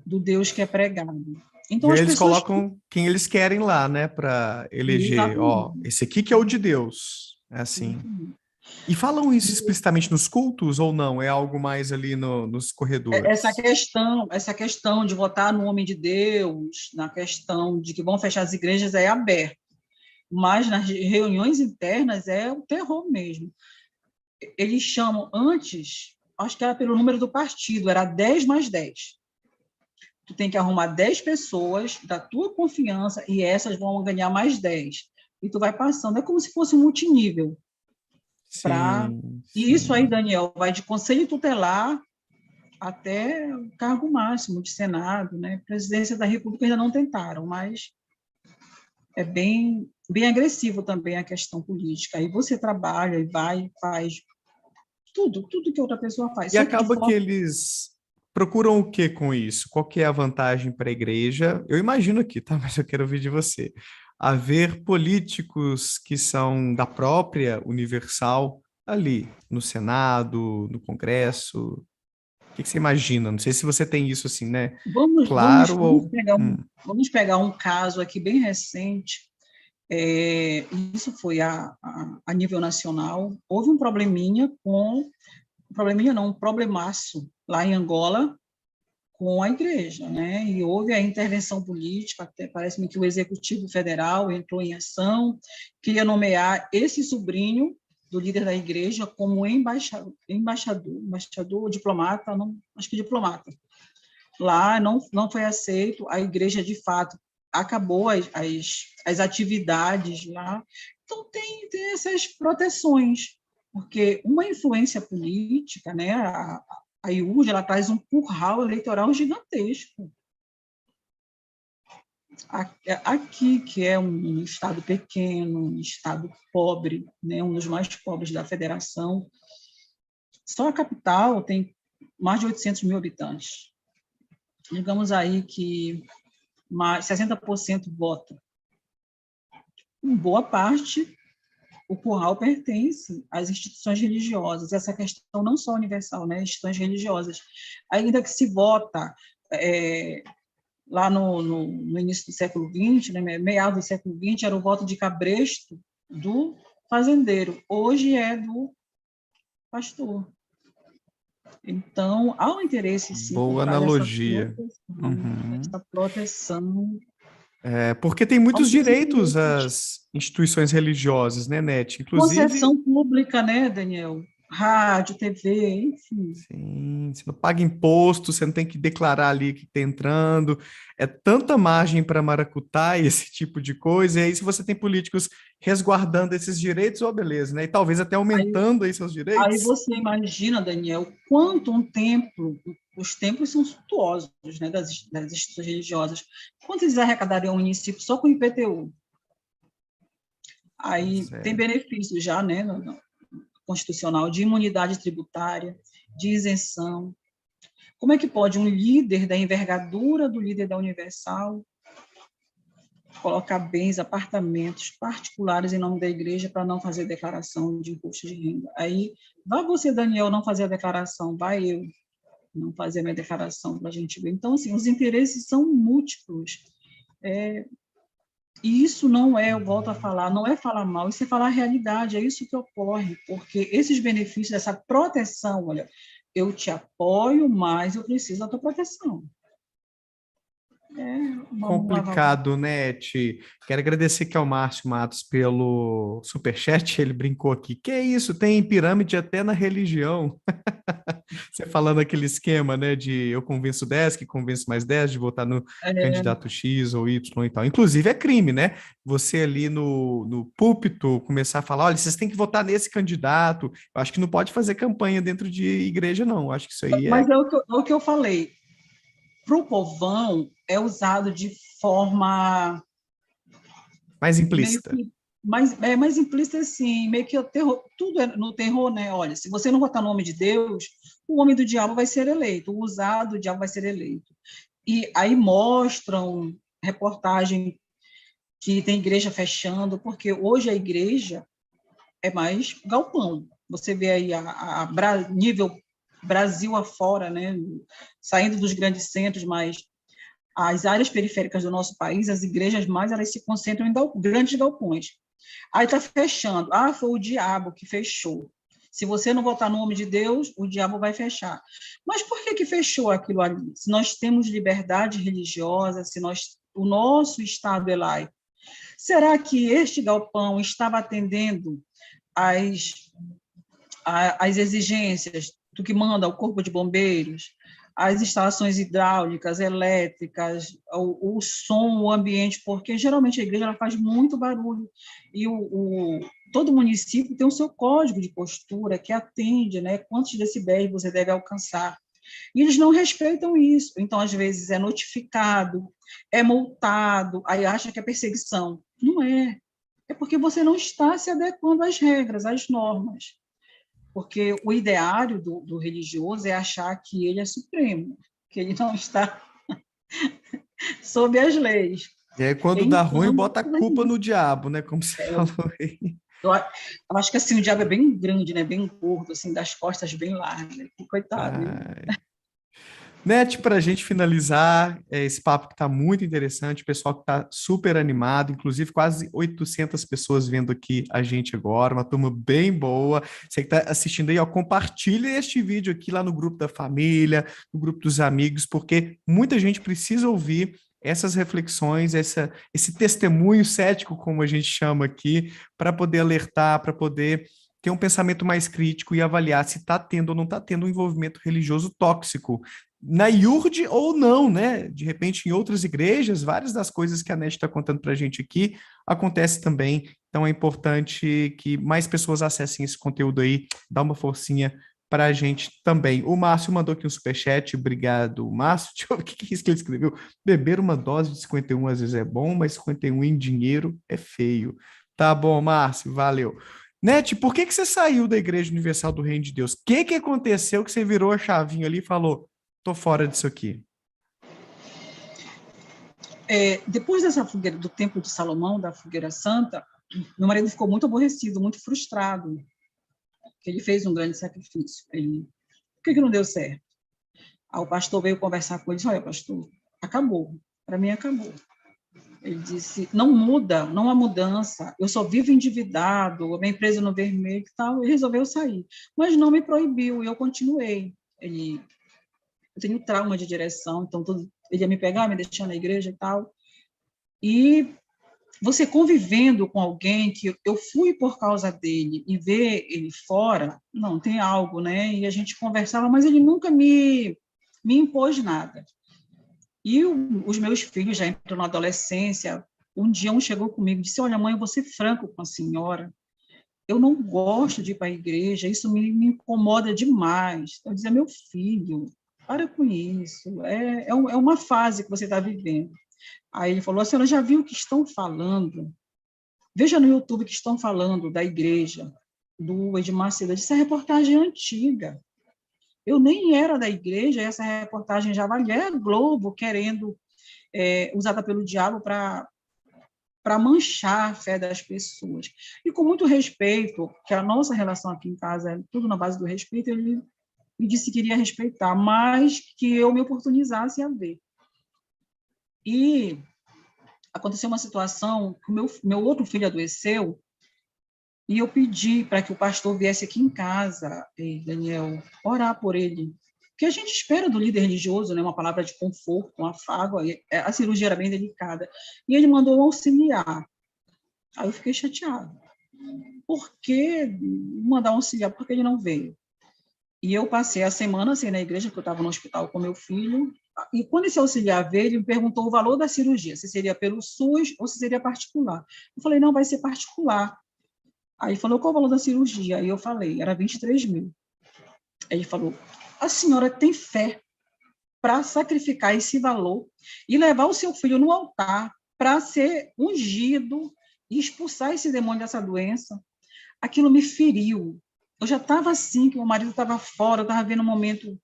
Speaker 2: do Deus que é pregado. Então,
Speaker 1: E aí
Speaker 2: as
Speaker 1: eles
Speaker 2: pessoas...
Speaker 1: colocam quem eles querem lá, né, para eleger. Ó,
Speaker 2: Exatamente.
Speaker 1: esse aqui que é o de Deus. É assim. E falam isso explicitamente nos cultos ou não? É algo mais ali nos corredores?
Speaker 2: Essa questão de votar no homem de Deus, na questão de que vão fechar as igrejas, é aberto. Mas nas reuniões internas é o terror mesmo. Eles chamam antes, acho que era pelo número do partido, era 10 mais 10. Tu tem que arrumar 10 pessoas da tua confiança e essas vão ganhar mais 10. E tu vai passando, é como se fosse um multinível.
Speaker 1: Sim,
Speaker 2: E isso aí,
Speaker 1: sim.
Speaker 2: Daniel, vai de conselho tutelar até o cargo máximo de Senado, né? Presidência da República ainda não tentaram, mas é bem agressivo também a questão política. Aí você trabalha e vai, faz tudo que outra pessoa faz,
Speaker 1: E
Speaker 2: só que de
Speaker 1: acaba que
Speaker 2: forma...
Speaker 1: eles procuram o que com isso? Qual que é a vantagem para a igreja? Eu imagino aqui, tá? Mas eu quero ouvir de você. Haver políticos que são da própria Universal ali no Senado, no Congresso. O que você imagina? Não sei se você tem isso assim, né?
Speaker 2: Vamos, vamos,
Speaker 1: Claro
Speaker 2: vamos
Speaker 1: ou...
Speaker 2: pegar um, vamos pegar um caso aqui bem recente. Isso foi a nível nacional. Houve um probleminha um probleminha não, um problemaço lá em Angola com a igreja, né? E houve a intervenção política, até parece-me que o Executivo Federal entrou em ação, queria nomear esse sobrinho do líder da igreja como embaixador ou diplomata, não, acho que diplomata. Lá não foi aceito, a igreja, de fato, acabou as atividades lá. Então, tem essas proteções, porque uma influência política, né, a IUD, ela traz um curral eleitoral gigantesco. Aqui, que é um estado pequeno, um estado pobre, né, um dos mais pobres da federação, só a capital tem mais de 800 mil habitantes. Digamos aí que mais 60% vota. Em boa parte, o curral pertence às instituições religiosas, essa questão não só universal, né, instituições religiosas. Ainda que se vota lá no início do século XX, né, meados do século XX, era o voto de cabresto do fazendeiro, hoje é do pastor. Então, há um interesse, sim, por
Speaker 1: Boa
Speaker 2: trás dessa
Speaker 1: analogia.
Speaker 2: proteção,
Speaker 1: Uhum.
Speaker 2: essa proteção.
Speaker 1: É, porque tem
Speaker 2: Há
Speaker 1: muitos
Speaker 2: muitos
Speaker 1: direitos
Speaker 2: interesses.
Speaker 1: às instituições religiosas, né, Nete? Inclusive,
Speaker 2: Concessão pública, né, Daniel? rádio, TV, enfim.
Speaker 1: Sim, você não paga imposto, você não tem que declarar ali que está entrando. É tanta margem para maracutaia esse tipo de coisa. E aí, se você tem políticos resguardando esses direitos, ó, beleza, né? E talvez até
Speaker 2: Aí,
Speaker 1: aumentando aí seus
Speaker 2: aí
Speaker 1: direitos.
Speaker 2: você imagina, Daniel, quanto um templo, os templos são suntuosos, né, das instituições religiosas, quanto eles arrecadariam o município só com o IPTU? Aí
Speaker 1: Pois
Speaker 2: tem
Speaker 1: é.
Speaker 2: benefícios já, né, no constitucional, de imunidade tributária, de isenção. Como é que pode um líder da envergadura do líder da Universal colocar bens, apartamentos particulares em nome da igreja para não fazer declaração de imposto de renda? Aí, vai você, Daniel, não fazer a declaração, vai eu não fazer a minha declaração para a gente ver. Então, assim, os interesses são múltiplos. E isso não é, eu volto a falar, não é falar mal, isso é falar a realidade, é isso que ocorre, porque esses benefícios, essa proteção, olha, eu te apoio, mas eu preciso da tua proteção. Vamos lavar.
Speaker 1: Complicado, né, Ti? Quero agradecer aqui ao Márcio Matos pelo superchat. Ele brincou aqui. Que é isso? Tem pirâmide até na religião. Você falando aquele esquema, né, de eu convenço 10, que convenço mais 10 de votar no candidato X ou Y e tal. Inclusive é crime, né? Você ali no púlpito começar a falar, olha, vocês têm que votar nesse candidato. Eu acho que não pode fazer campanha dentro de igreja, não. Eu acho que isso aí é
Speaker 2: Mas é o que eu falei, para o povão é usado de forma
Speaker 1: mais
Speaker 2: meio
Speaker 1: implícita.
Speaker 2: que mais implícita assim, meio que o terror, tudo é no terror, né? Olha, se você não votar no nome de Deus, o homem do diabo vai ser eleito, o usado do diabo vai ser eleito. E aí mostram reportagem que tem igreja fechando, porque hoje a igreja é mais galpão. Você vê aí nível Brasil afora, né? Saindo dos grandes centros, mas as áreas periféricas do nosso país, as igrejas mais, elas se concentram em grandes galpões. Aí está fechando. Ah, foi o diabo que fechou. Se você não votar no nome de Deus, o diabo vai fechar. Mas por que fechou aquilo ali? Se nós temos liberdade religiosa, se o nosso Estado é laico, será que este galpão estava atendendo às, às exigências do que manda o Corpo de Bombeiros, as instalações hidráulicas, elétricas, o som, o ambiente, porque geralmente a igreja ela faz muito barulho e todo município tem o seu código de postura que atende, né, quantos decibéis você deve alcançar. E eles não respeitam isso. Então, às vezes, é notificado, é multado, aí acha que é perseguição. Não é. É porque você não está se adequando às regras, às normas. Porque o ideário do religioso é achar que ele é supremo, que ele não está sob as leis.
Speaker 1: E aí, quando dá ruim,
Speaker 2: Então,
Speaker 1: bota a culpa no diabo, né? Como você falou aí.
Speaker 2: eu acho que assim, o diabo é bem grande, né? Bem gordo, assim, das costas bem largas. E, coitado, hein?
Speaker 1: Ai. Net, para a gente finalizar, esse papo que está muito interessante, o pessoal que está super animado, inclusive quase 800 pessoas vendo aqui a gente agora, uma turma bem boa. Você que está assistindo aí, ó, compartilha este vídeo aqui lá no grupo da família, no grupo dos amigos, porque muita gente precisa ouvir essas reflexões, esse testemunho cético, como a gente chama aqui, para poder alertar, para poder ter um pensamento mais crítico e avaliar se está tendo ou não está tendo um envolvimento religioso tóxico na IURD ou não, né? De repente, em outras igrejas, várias das coisas que a NET está contando para a gente aqui acontece também. Então, é importante que mais pessoas acessem esse conteúdo aí, dá uma forcinha para a gente também. O Márcio mandou aqui um superchat, obrigado, Márcio. Deixa eu ver o que é isso que ele escreveu. Beber uma dose de 51 às vezes é bom, mas 51 em dinheiro é feio. Tá bom, Márcio, valeu. Net, por que você saiu da Igreja Universal do Reino de Deus? O que aconteceu que você virou a chavinha ali e falou, tô fora disso aqui?
Speaker 2: Depois dessa fogueira, do Templo de Salomão, da Fogueira Santa, meu marido ficou muito aborrecido, muito frustrado, porque ele fez um grande sacrifício. Por que não deu certo? Aí o pastor veio conversar com ele e disse, olha, pastor, acabou. Para mim, acabou. Ele disse, não muda, não há mudança, eu só vivo endividado, a minha empresa no vermelho e tal, e resolveu sair. Mas não me proibiu, e eu continuei. Eu tenho trauma de direção, então ele ia me pegar, me deixar na igreja e tal. E você convivendo com alguém que eu fui por causa dele e ver ele fora, não, tem algo, né? E a gente conversava, mas ele nunca me impôs nada. E os meus filhos já entram na adolescência. Um dia um chegou comigo e disse: olha, mãe, eu vou ser franco com a senhora. Eu não gosto de ir para a igreja, isso me incomoda demais. Eu dizia: meu filho, para com isso, é uma fase que você está vivendo. Aí ele falou: a senhora já viu o que estão falando? Veja no YouTube que estão falando da igreja, do Edmar Seda. Essa reportagem é antiga. Eu nem era da igreja, essa reportagem já valia a Globo querendo, usada pelo diabo para manchar a fé das pessoas. E com muito respeito, que a nossa relação aqui em casa é tudo na base do respeito, ele me disse que iria respeitar, mas que eu me oportunizasse a ver. E aconteceu uma situação que o meu outro filho adoeceu, e eu pedi para que o pastor viesse aqui em casa, Daniel, orar por ele. Porque a gente espera do líder religioso, né, uma palavra de conforto, um afago. A cirurgia era bem delicada. E ele mandou um auxiliar. Aí eu fiquei chateada. Por que mandar um auxiliar? Por que ele não veio? E eu passei a semana assim, na igreja, que eu estava no hospital com meu filho. E quando esse auxiliar veio, ele me perguntou o valor da cirurgia, se seria pelo SUS ou se seria particular. Eu falei: não, vai ser particular. Aí ele falou: qual o valor da cirurgia? Aí eu falei: era 23 mil. Aí ele falou: a senhora tem fé para sacrificar esse valor e levar o seu filho no altar para ser ungido e expulsar esse demônio dessa doença? Aquilo me feriu. Eu já estava assim, que meu marido estava fora, eu estava vendo um momento,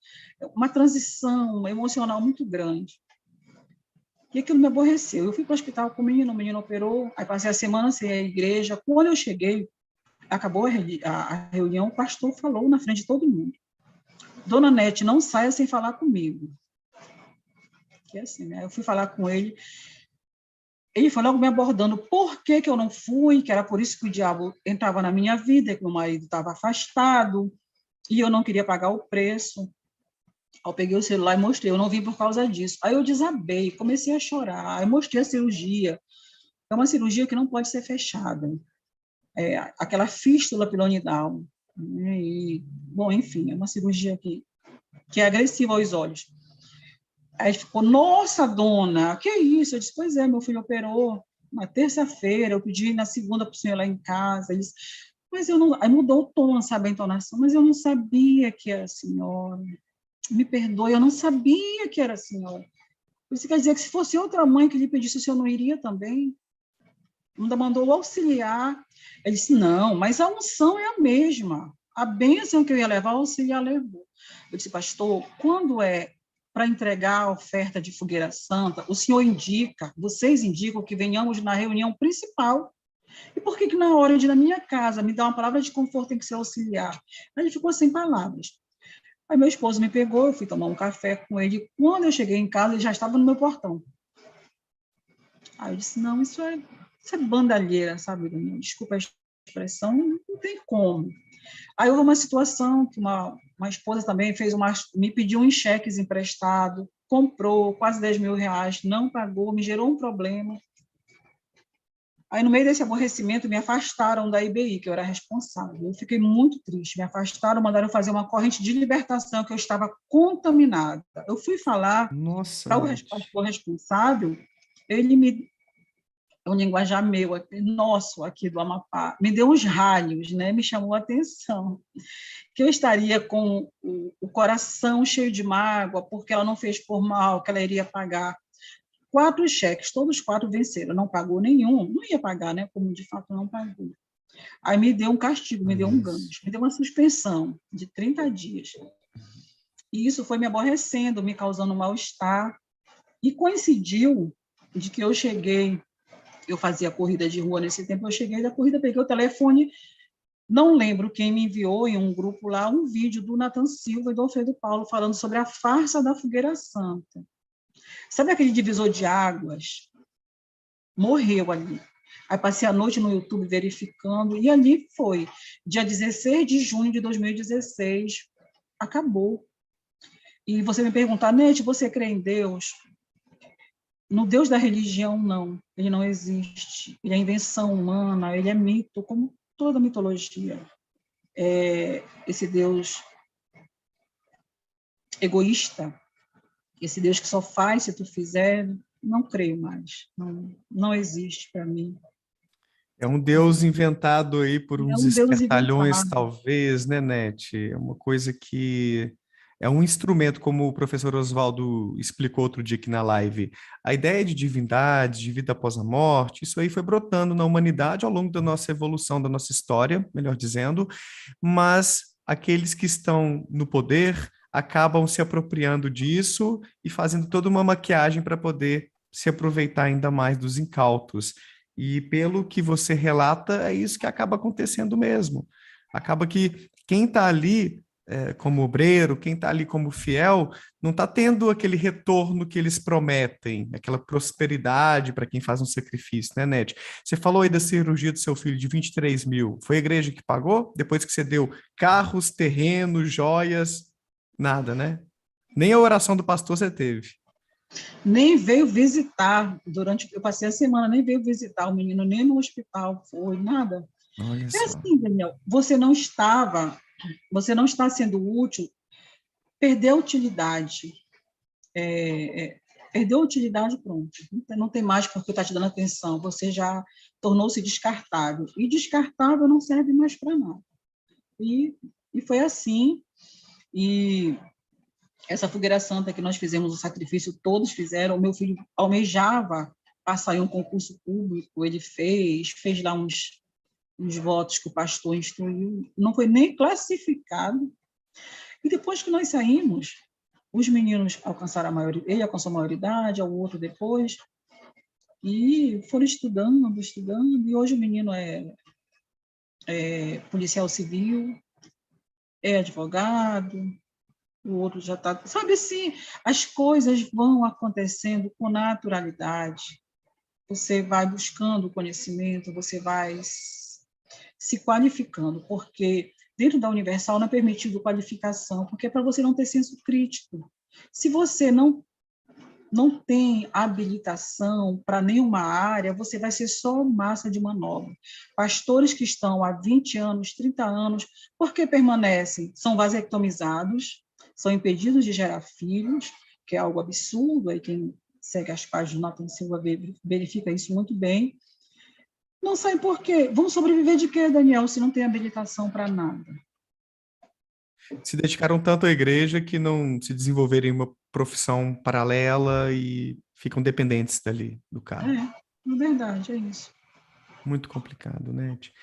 Speaker 2: uma transição emocional muito grande. E aquilo me aborreceu. Eu fui para o hospital com o menino operou, aí passei a semana sem a igreja. Quando eu cheguei, acabou a reunião, o pastor falou na frente de todo mundo: Dona Nete, não saia sem falar comigo. Que é assim, né? Eu fui falar com ele, ele foi logo me abordando por que eu não fui, que era por isso que o diabo entrava na minha vida, que meu marido estava afastado, e eu não queria pagar o preço. Aí eu peguei o celular e mostrei: eu não vim por causa disso. Aí eu desabei, comecei a chorar, aí mostrei a cirurgia. É uma cirurgia que não pode ser fechada. É aquela fístula pilonidal. Né? E, bom, enfim, é uma cirurgia que é agressiva aos olhos. Aí ele ficou: nossa, dona, que isso? Eu disse: pois é, meu filho operou na terça-feira, eu pedi na segunda para o senhor lá em casa. Ele disse: mas eu não... Aí mudou o tom, sabe, a entonação: mas eu não sabia que era a senhora. Me perdoe, eu não sabia que era a senhora. Isso quer dizer que se fosse outra mãe que lhe pedisse, o senhor não iria também? Ainda mandou o auxiliar. Ele disse: não, mas a unção é a mesma. A bênção que eu ia levar, o auxiliar levou. Eu disse: pastor, quando é para entregar a oferta de fogueira santa, o senhor indica, vocês indicam que venhamos na reunião principal. E por que na hora de ir na minha casa me dar uma palavra de conforto tem que ser auxiliar? Aí ele ficou sem palavras. Aí meu esposo me pegou, eu fui tomar um café com ele. Quando eu cheguei em casa, ele já estava no meu portão. Aí eu disse: não, isso é bandalheira, sabe, Daniel? Desculpa a expressão, não tem como. Aí houve uma situação que uma esposa também me pediu uns cheques emprestados, comprou quase 10 mil reais, não pagou, me gerou um problema. Aí, no meio desse aborrecimento, me afastaram da IBI, que eu era responsável. Eu fiquei muito triste. Me afastaram, mandaram fazer uma corrente de libertação, que eu estava contaminada. Eu fui falar
Speaker 1: Nossa,
Speaker 2: para o
Speaker 1: Nete.
Speaker 2: pastor responsável, ele me... É um linguajar meu, nosso, aqui do Amapá, me deu uns ralhos, né? Me chamou a atenção, que eu estaria com o coração cheio de mágoa, porque ela não fez por mal, que ela iria pagar 4 cheques, todos 4 venceram, não pagou nenhum, não ia pagar, né? Como de fato não pagou. Aí me deu um castigo, me deu um gancho, me deu uma suspensão de 30 dias. E isso foi me aborrecendo, me causando mal-estar. E coincidiu de que eu fazia corrida de rua nesse tempo, eu cheguei da corrida, peguei o telefone, não lembro quem me enviou em um grupo lá um vídeo do Nathan Silva e do Alfredo Paulo falando sobre a farsa da Fogueira Santa. Sabe aquele divisor de águas? Morreu ali. Aí passei a noite no YouTube verificando, e ali foi. Dia 16 de junho de 2016, acabou. E você me perguntar: Nete, você crê em Deus? No Deus da religião, não. Ele não existe. Ele é invenção humana, ele é mito, como toda mitologia. Esse Deus egoísta, esse Deus que só faz se tu fizer, não creio mais. Não, não existe para mim.
Speaker 1: É um Deus inventado aí por
Speaker 2: É
Speaker 1: uns
Speaker 2: um Deus
Speaker 1: espertalhões,
Speaker 2: inventado.
Speaker 1: talvez, né, Nete? É uma coisa que é um instrumento, como o professor Oswaldo explicou outro dia aqui na live. A ideia de divindade, de vida após a morte, isso aí foi brotando na humanidade ao longo da nossa evolução, da nossa história, melhor dizendo, mas aqueles que estão no poder acabam se apropriando disso e fazendo toda uma maquiagem para poder se aproveitar ainda mais dos incautos. E pelo que você relata, é isso que acaba acontecendo mesmo. Acaba que quem está ali como obreiro, quem está ali como fiel, não está tendo aquele retorno que eles prometem, aquela prosperidade para quem faz um sacrifício, né, Nete? Você falou aí da cirurgia do seu filho de 23 mil. Foi a igreja que pagou? Depois que você deu carros, terrenos, joias, nada, né? Nem a oração do pastor você teve.
Speaker 2: Nem veio visitar durante. Eu passei a semana, nem veio visitar o menino, nem no hospital foi, nada.
Speaker 1: Olha
Speaker 2: É
Speaker 1: só.
Speaker 2: assim, Daniel, você não está sendo útil, perdeu a utilidade. Perdeu a utilidade, pronto. Não tem mais porque está te dando atenção, você já tornou-se descartável. E descartável não serve mais para nada. E, e foi assim. E essa fogueira santa que nós fizemos, o sacrifício, todos fizeram. O meu filho almejava passar em um concurso público, ele fez lá uns votos que o pastor instruiu, não foi nem classificado. E depois que nós saímos, os meninos alcançaram a maioridade, ele alcançou a maioridade, o outro depois, e foram estudando, estudando, e hoje o menino é policial civil, é advogado, o outro já está... Sabe assim, as coisas vão acontecendo com naturalidade. Você vai buscando conhecimento, você vai se qualificando, porque dentro da Universal não é permitido qualificação, porque é para você não ter senso crítico. Se você não tem habilitação para nenhuma área, você vai ser só massa de manobra. Pastores que estão há 20 anos, 30 anos, por que permanecem? São vasectomizados, são impedidos de gerar filhos, que é algo absurdo, aí quem segue as páginas do Nathan Silva verifica isso muito bem. Não saem por quê? Vão sobreviver de quê, Daniel, se não tem habilitação para nada?
Speaker 1: Se dedicaram tanto à igreja que não se desenvolveram em uma profissão paralela e ficam dependentes dali, do cargo.
Speaker 2: É verdade, é isso.
Speaker 1: Muito complicado, Net.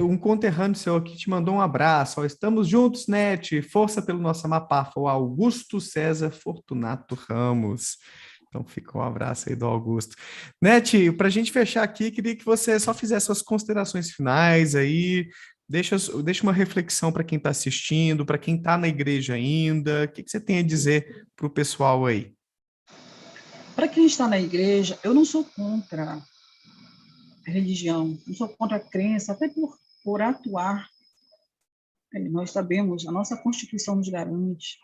Speaker 1: Um conterrâneo seu aqui te mandou um abraço. Ó, estamos juntos, Net. Força pelo nosso Amapá. Foi o Augusto César Fortunato Ramos. Então fica um abraço aí do Augusto. Net, para a gente fechar aqui, queria que você só fizesse suas considerações finais aí. Deixa uma reflexão para quem está assistindo, para quem está na igreja ainda. O que você tem a dizer para o pessoal aí?
Speaker 2: Para quem está na igreja, eu não sou contra a religião, não sou contra a crença, até por atuar. Nós sabemos, a nossa Constituição nos garante,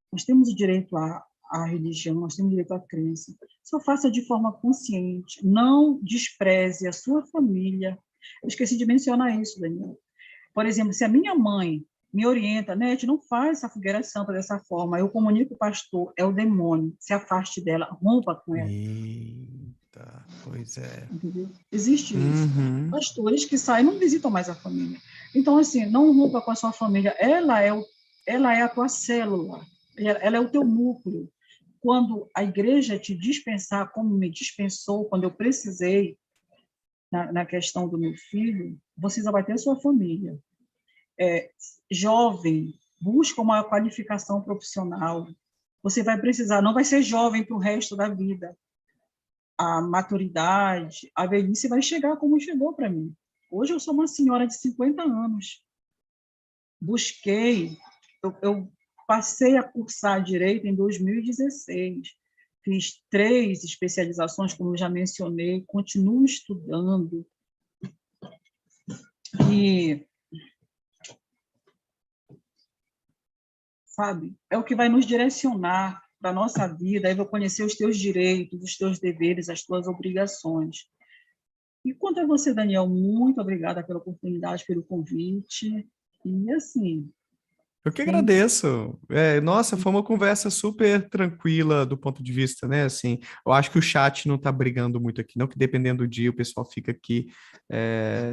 Speaker 2: nós temos o direito à religião, nós temos o direito à crença. Só faça de forma consciente, não despreze a sua família. Eu esqueci de mencionar isso, Daniel. Por exemplo, se a minha mãe me orienta, Nete, não faz essa fogueira santa dessa forma, eu comunico o pastor, é o demônio, se afaste dela, rompa com ela.
Speaker 1: Eita, pois é.
Speaker 2: Entendeu? Existe isso.
Speaker 1: Uhum.
Speaker 2: Pastores que saem não visitam mais a família. Então, assim, não rompa com a sua família. Ela é a tua célula, ela é o teu núcleo. Quando a igreja te dispensar, como me dispensou, quando eu precisei, na questão do meu filho, você já vai ter a sua família. Jovem, busca uma qualificação profissional. Você vai precisar, não vai ser jovem para o resto da vida. A maturidade, a velhice vai chegar como chegou para mim. Hoje eu sou uma senhora de 50 anos. Eu passei a cursar direito em 2016. Fiz 3 especializações, como eu já mencionei, continuo estudando. E, sabe, é o que vai nos direcionar para a nossa vida, aí vou conhecer os teus direitos, os teus deveres, as tuas obrigações. E quanto a você, Daniel, muito obrigada pela oportunidade, pelo convite. E, assim,
Speaker 1: Eu que
Speaker 2: sempre...
Speaker 1: agradeço. Nossa, foi uma conversa super tranquila do ponto de vista, né? Assim, eu acho que o chat não está brigando muito aqui, não que dependendo do dia o pessoal fica aqui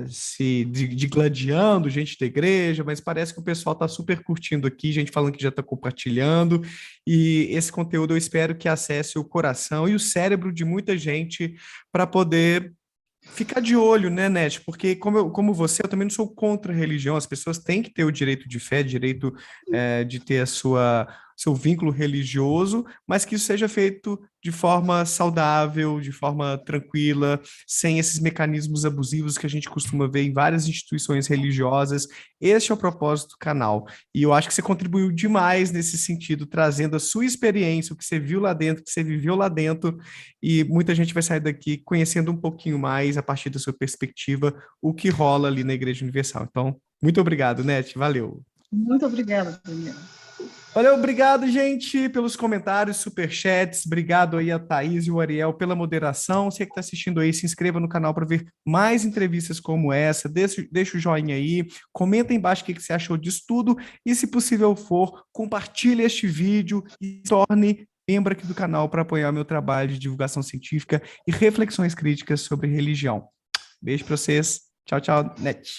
Speaker 1: se digladiando, gente da igreja, mas parece que o pessoal está super curtindo aqui, gente falando que já está compartilhando, e esse conteúdo eu espero que acesse o coração e o cérebro de muita gente para poder ficar de olho, né, Net? Porque como você, eu também não sou contra a religião. As pessoas têm que ter o direito de fé, direito de ter a seu vínculo religioso, mas que isso seja feito de forma saudável, de forma tranquila, sem esses mecanismos abusivos que a gente costuma ver em várias instituições religiosas. Este é o propósito do canal. E eu acho que você contribuiu demais nesse sentido, trazendo a sua experiência, o que você viu lá dentro, o que você viveu lá dentro, e muita gente vai sair daqui conhecendo um pouquinho mais, a partir da sua perspectiva, o que rola ali na Igreja Universal. Então, muito obrigado, Net. Valeu.
Speaker 2: Muito obrigada, Daniel.
Speaker 1: Valeu, obrigado, gente, pelos comentários, superchats. Obrigado aí a Thaís e o Ariel pela moderação. Você que está assistindo aí, se inscreva no canal para ver mais entrevistas como essa. Deixa o joinha aí, comenta aí embaixo o que você achou disso tudo. E, se possível for, compartilhe este vídeo e se torne membro aqui do canal para apoiar meu trabalho de divulgação científica e reflexões críticas sobre religião. Beijo para vocês. Tchau, tchau, Net.